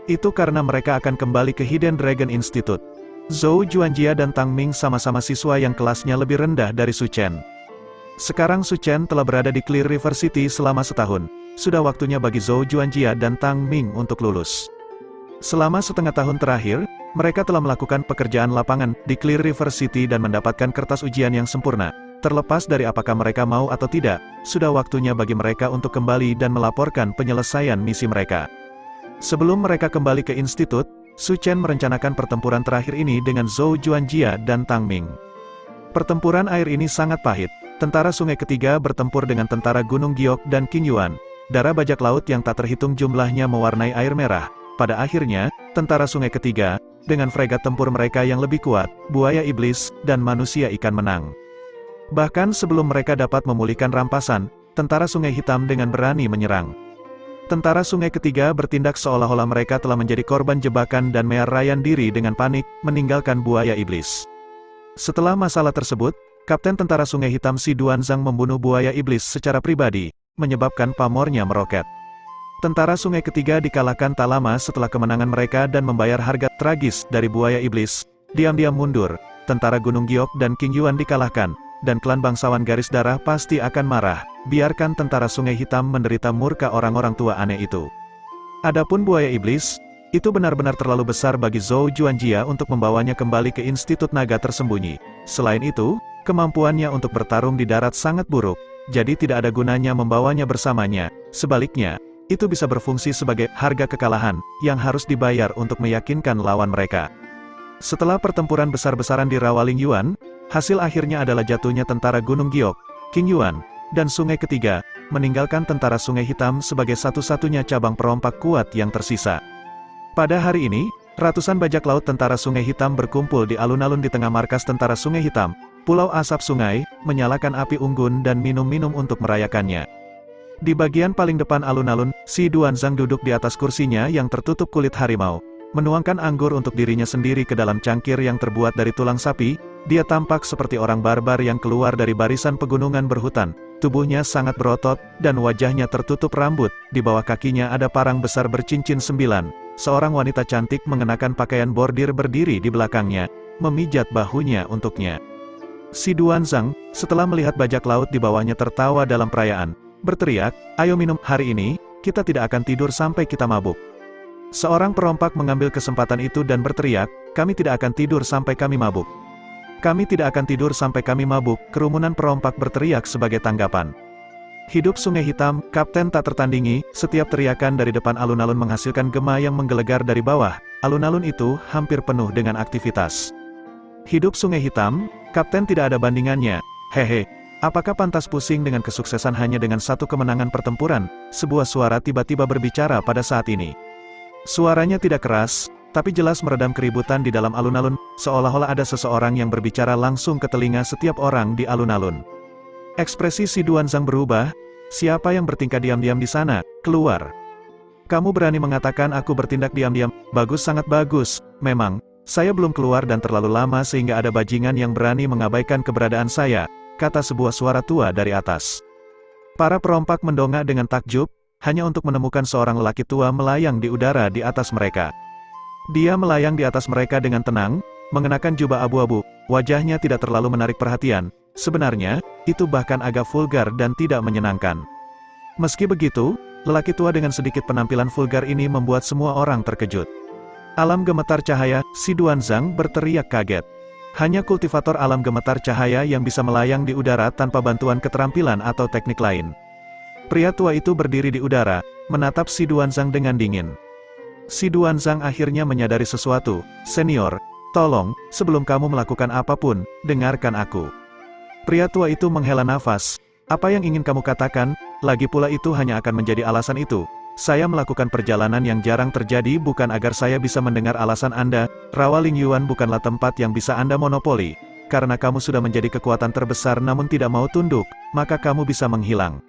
Itu karena mereka akan kembali ke Hidden Dragon Institute. Zhou Juanjia dan Tang Ming sama-sama siswa yang kelasnya lebih rendah dari Su Chen. Sekarang Su Chen telah berada di Clear River City selama setahun. Sudah waktunya bagi Zhou Juanjia dan Tang Ming untuk lulus. Selama setengah tahun terakhir, mereka telah melakukan pekerjaan lapangan di Clear River City dan mendapatkan kertas ujian yang sempurna. Terlepas dari apakah mereka mau atau tidak, sudah waktunya bagi mereka untuk kembali dan melaporkan penyelesaian misi mereka. Sebelum mereka kembali ke institut, Su Chen merencanakan pertempuran terakhir ini dengan Zhou Juanjia dan Tang Ming. Pertempuran air ini sangat pahit. Tentara Sungai Ketiga bertempur dengan tentara Gunung Giok dan Qing Yuan. Darah bajak laut yang tak terhitung jumlahnya mewarnai air merah. Pada akhirnya, tentara Sungai Ketiga, dengan fregat tempur mereka yang lebih kuat, buaya iblis, dan manusia ikan menang. Bahkan sebelum mereka dapat memulihkan rampasan, tentara Sungai Hitam dengan berani menyerang. Tentara Sungai Ketiga bertindak seolah-olah mereka telah menjadi korban jebakan dan menyerahkan diri dengan panik, meninggalkan buaya iblis. Setelah masalah tersebut, Kapten Tentara Sungai Hitam Si Duanzhang membunuh buaya iblis secara pribadi, menyebabkan pamornya meroket. Tentara Sungai Ketiga dikalahkan tak lama setelah kemenangan mereka dan membayar harga tragis dari buaya iblis. Diam-diam mundur, tentara Gunung Giok dan Qing Yuan dikalahkan, dan klan bangsawan garis darah pasti akan marah. Biarkan tentara Sungai Hitam menderita murka orang-orang tua aneh itu. Adapun buaya iblis, itu benar-benar terlalu besar bagi Zhou Juanjia untuk membawanya kembali ke Institut Naga Tersembunyi. Selain itu, kemampuannya untuk bertarung di darat sangat buruk, jadi tidak ada gunanya membawanya bersamanya. Sebaliknya, itu bisa berfungsi sebagai harga kekalahan, yang harus dibayar untuk meyakinkan lawan mereka. Setelah pertempuran besar-besaran di Rawaling Yuan, hasil akhirnya adalah jatuhnya tentara Gunung Giok, King Yuan, dan Sungai Ketiga, meninggalkan tentara Sungai Hitam sebagai satu-satunya cabang perompak kuat yang tersisa. Pada hari ini, ratusan bajak laut tentara Sungai Hitam berkumpul di alun-alun di tengah markas tentara Sungai Hitam, Pulau Asap Sungai, menyalakan api unggun dan minum-minum untuk merayakannya. Di bagian paling depan alun-alun, si Duanzang duduk di atas kursinya yang tertutup kulit harimau, menuangkan anggur untuk dirinya sendiri ke dalam cangkir yang terbuat dari tulang sapi. Dia tampak seperti orang barbar yang keluar dari barisan pegunungan berhutan. Tubuhnya sangat berotot, dan wajahnya tertutup rambut. Di bawah kakinya ada parang besar bercincin 9. Seorang wanita cantik mengenakan pakaian bordir berdiri di belakangnya, memijat bahunya untuknya. Si Duanzang, setelah melihat bajak laut di bawahnya tertawa dalam perayaan, berteriak, "Ayo minum, hari ini, kita tidak akan tidur sampai kita mabuk." Seorang perompak mengambil kesempatan itu dan berteriak, "Kami tidak akan tidur sampai kami mabuk. Kami tidak akan tidur sampai kami mabuk." Kerumunan perompak berteriak sebagai tanggapan. Hidup Sungai Hitam, Kapten tak tertandingi. Setiap teriakan dari depan alun-alun menghasilkan gema yang menggelegar dari bawah. Alun-alun itu hampir penuh dengan aktivitas. Hidup Sungai Hitam, Kapten tidak ada bandingannya. Hehe. Apakah pantas pusing dengan kesuksesan hanya dengan satu kemenangan pertempuran? Sebuah suara tiba-tiba berbicara pada saat ini. Suaranya tidak keras, tapi jelas meredam keributan di dalam alun-alun, seolah-olah ada seseorang yang berbicara langsung ke telinga setiap orang di alun-alun. Ekspresi si Duanzang berubah. "Siapa yang bertingkah diam-diam di sana? Keluar. Kamu berani mengatakan aku bertindak diam-diam? Bagus, sangat bagus. Memang, saya belum keluar dan terlalu lama sehingga ada bajingan yang berani mengabaikan keberadaan saya," kata sebuah suara tua dari atas. Para perompak mendongak dengan takjub, hanya untuk menemukan seorang lelaki tua melayang di udara di atas mereka. Dia melayang di atas mereka dengan tenang, mengenakan jubah abu-abu, wajahnya tidak terlalu menarik perhatian. Sebenarnya, itu bahkan agak vulgar dan tidak menyenangkan. Meski begitu, lelaki tua dengan sedikit penampilan vulgar ini membuat semua orang terkejut. Alam gemetar cahaya, si Duanzang berteriak kaget. Hanya kultivator alam gemetar cahaya yang bisa melayang di udara tanpa bantuan keterampilan atau teknik lain. Pria tua itu berdiri di udara, menatap si Duanzang dengan dingin. Si Duanzang akhirnya menyadari sesuatu. "Senior, tolong, sebelum kamu melakukan apapun, dengarkan aku." Pria tua itu menghela nafas. "Apa yang ingin kamu katakan? Lagi pula itu hanya akan menjadi alasan itu. Saya melakukan perjalanan yang jarang terjadi bukan agar saya bisa mendengar alasan Anda. Rawa Ling Yuan bukanlah tempat yang bisa Anda monopoli. Karena kamu sudah menjadi kekuatan terbesar namun tidak mau tunduk, maka kamu bisa menghilang."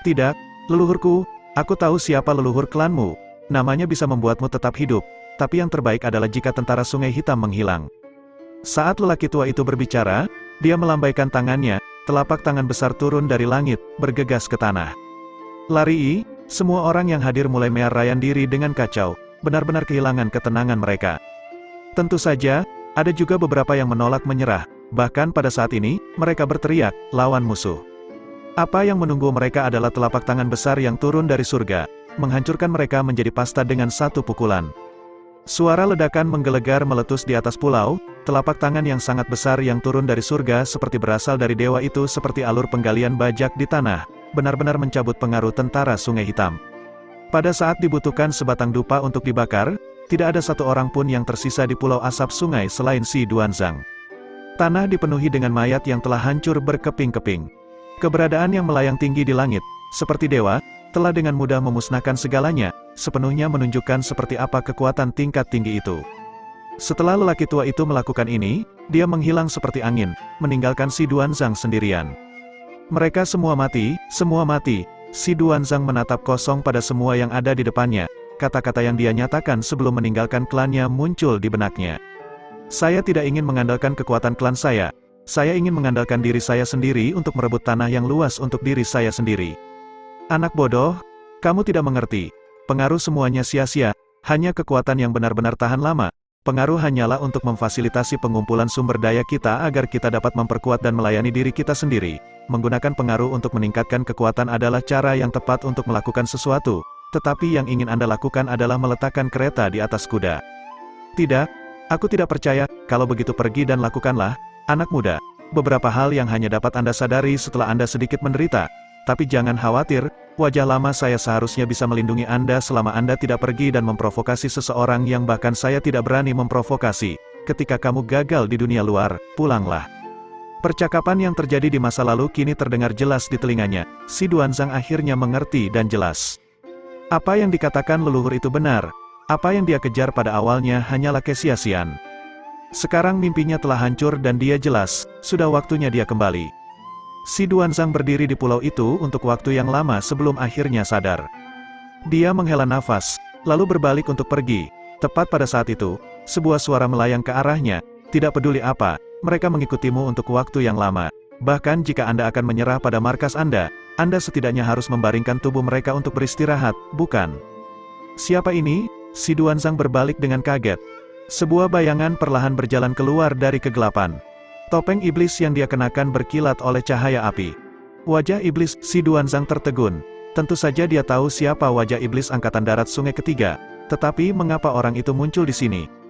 "Tidak, leluhurku, aku tahu siapa leluhur klanmu. Namanya bisa membuatmu tetap hidup, tapi yang terbaik adalah jika tentara Sungai Hitam menghilang." Saat lelaki tua itu berbicara, dia melambaikan tangannya, telapak tangan besar turun dari langit, bergegas ke tanah. Lari. Semua orang yang hadir mulai mearayan diri dengan kacau, benar-benar kehilangan ketenangan mereka. Tentu saja, ada juga beberapa yang menolak menyerah, bahkan pada saat ini, mereka berteriak, "Lawan musuh." Apa yang menunggu mereka adalah telapak tangan besar yang turun dari surga, menghancurkan mereka menjadi pasta dengan satu pukulan. Suara ledakan menggelegar meletus di atas pulau, telapak tangan yang sangat besar yang turun dari surga seperti berasal dari dewa itu seperti alur penggalian bajak di tanah, benar-benar mencabut pengaruh tentara Sungai Hitam. Pada saat dibutuhkan sebatang dupa untuk dibakar, tidak ada satu orang pun yang tersisa di Pulau Asap Sungai selain si Duanzang. Tanah dipenuhi dengan mayat yang telah hancur berkeping-keping. Keberadaan yang melayang tinggi di langit, seperti dewa, telah dengan mudah memusnahkan segalanya, sepenuhnya menunjukkan seperti apa kekuatan tingkat tinggi itu. Setelah lelaki tua itu melakukan ini, dia menghilang seperti angin, meninggalkan si Duanzang sendirian. Mereka semua mati, semua mati. Si Duanzang menatap kosong pada semua yang ada di depannya. Kata-kata yang dia nyatakan sebelum meninggalkan klannya muncul di benaknya. "Saya tidak ingin mengandalkan kekuatan klan saya. Saya ingin mengandalkan diri saya sendiri untuk merebut tanah yang luas untuk diri saya sendiri." "Anak bodoh, kamu tidak mengerti. Pengaruh semuanya sia-sia, hanya kekuatan yang benar-benar tahan lama. Pengaruh hanyalah untuk memfasilitasi pengumpulan sumber daya kita agar kita dapat memperkuat dan melayani diri kita sendiri. Menggunakan pengaruh untuk meningkatkan kekuatan adalah cara yang tepat untuk melakukan sesuatu, tetapi yang ingin Anda lakukan adalah meletakkan kereta di atas kuda." "Tidak, aku tidak percaya." "Kalau begitu pergi dan lakukanlah, anak muda. Beberapa hal yang hanya dapat Anda sadari setelah Anda sedikit menderita. Tapi jangan khawatir, wajah lama saya seharusnya bisa melindungi Anda selama Anda tidak pergi dan memprovokasi seseorang yang bahkan saya tidak berani memprovokasi. Ketika kamu gagal di dunia luar, pulanglah." Percakapan yang terjadi di masa lalu kini terdengar jelas di telinganya. Si Duanzang akhirnya mengerti dan jelas. Apa yang dikatakan leluhur itu benar. Apa yang dia kejar pada awalnya hanyalah kesia-siaan. Sekarang mimpinya telah hancur dan dia jelas, sudah waktunya dia kembali. Si Duanzang berdiri di pulau itu untuk waktu yang lama sebelum akhirnya sadar. Dia menghela nafas, lalu berbalik untuk pergi. Tepat pada saat itu, sebuah suara melayang ke arahnya. Tidak peduli apa, mereka mengikutimu untuk waktu yang lama. Bahkan jika Anda akan menyerah pada markas Anda setidaknya harus membaringkan tubuh mereka untuk beristirahat, bukan? Siapa ini? Si Duanzang berbalik dengan kaget. Sebuah bayangan perlahan berjalan keluar dari kegelapan. Topeng iblis yang dia kenakan berkilat oleh cahaya api. Wajah iblis, si Duanzang tertegun. Tentu saja dia tahu siapa wajah iblis Angkatan Darat Sungai Ketiga. Tetapi mengapa orang itu muncul di sini?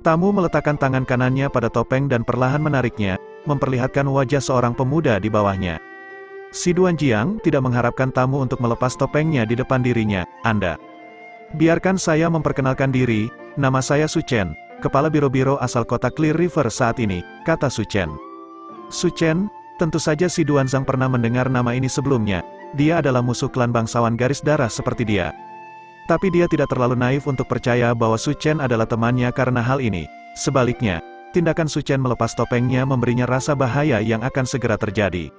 Tamu meletakkan tangan kanannya pada topeng dan perlahan menariknya, memperlihatkan wajah seorang pemuda di bawahnya. Si Duanjiang tidak mengharapkan tamu untuk melepas topengnya di depan dirinya. Anda. Biarkan saya memperkenalkan diri, nama saya Su Chen, kepala biro-biro asal kota Clear River saat ini, kata Su Chen. Su Chen, tentu saja si Duanzang pernah mendengar nama ini sebelumnya. Dia adalah musuh klan bangsawan garis darah seperti dia. Tapi dia tidak terlalu naif untuk percaya bahwa Su Chen adalah temannya karena hal ini. Sebaliknya, tindakan Su Chen melepas topengnya memberinya rasa bahaya yang akan segera terjadi.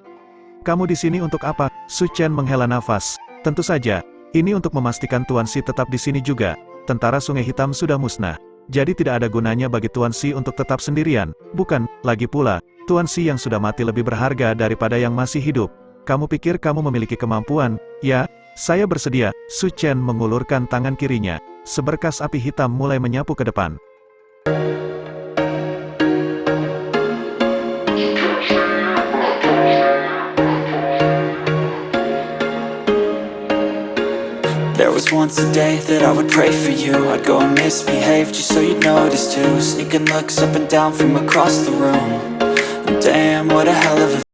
Kamu di sini untuk apa? Su Chen menghela nafas. Tentu saja, ini untuk memastikan Tuan Si tetap di sini juga. Tentara Sungai Hitam sudah musnah. Jadi tidak ada gunanya bagi Tuan Si untuk tetap sendirian. Bukan, lagi pula, Tuan Si yang sudah mati lebih berharga daripada yang masih hidup. Kamu pikir kamu memiliki kemampuan? Ya, saya bersedia. Su Chen mengulurkan tangan kirinya. Seberkas api hitam mulai menyapu ke depan. There was once a day that I would pray for you. I'd go and misbehave just so you'd notice too. Sneaking looks up and down from across the room. And damn, what a hell of a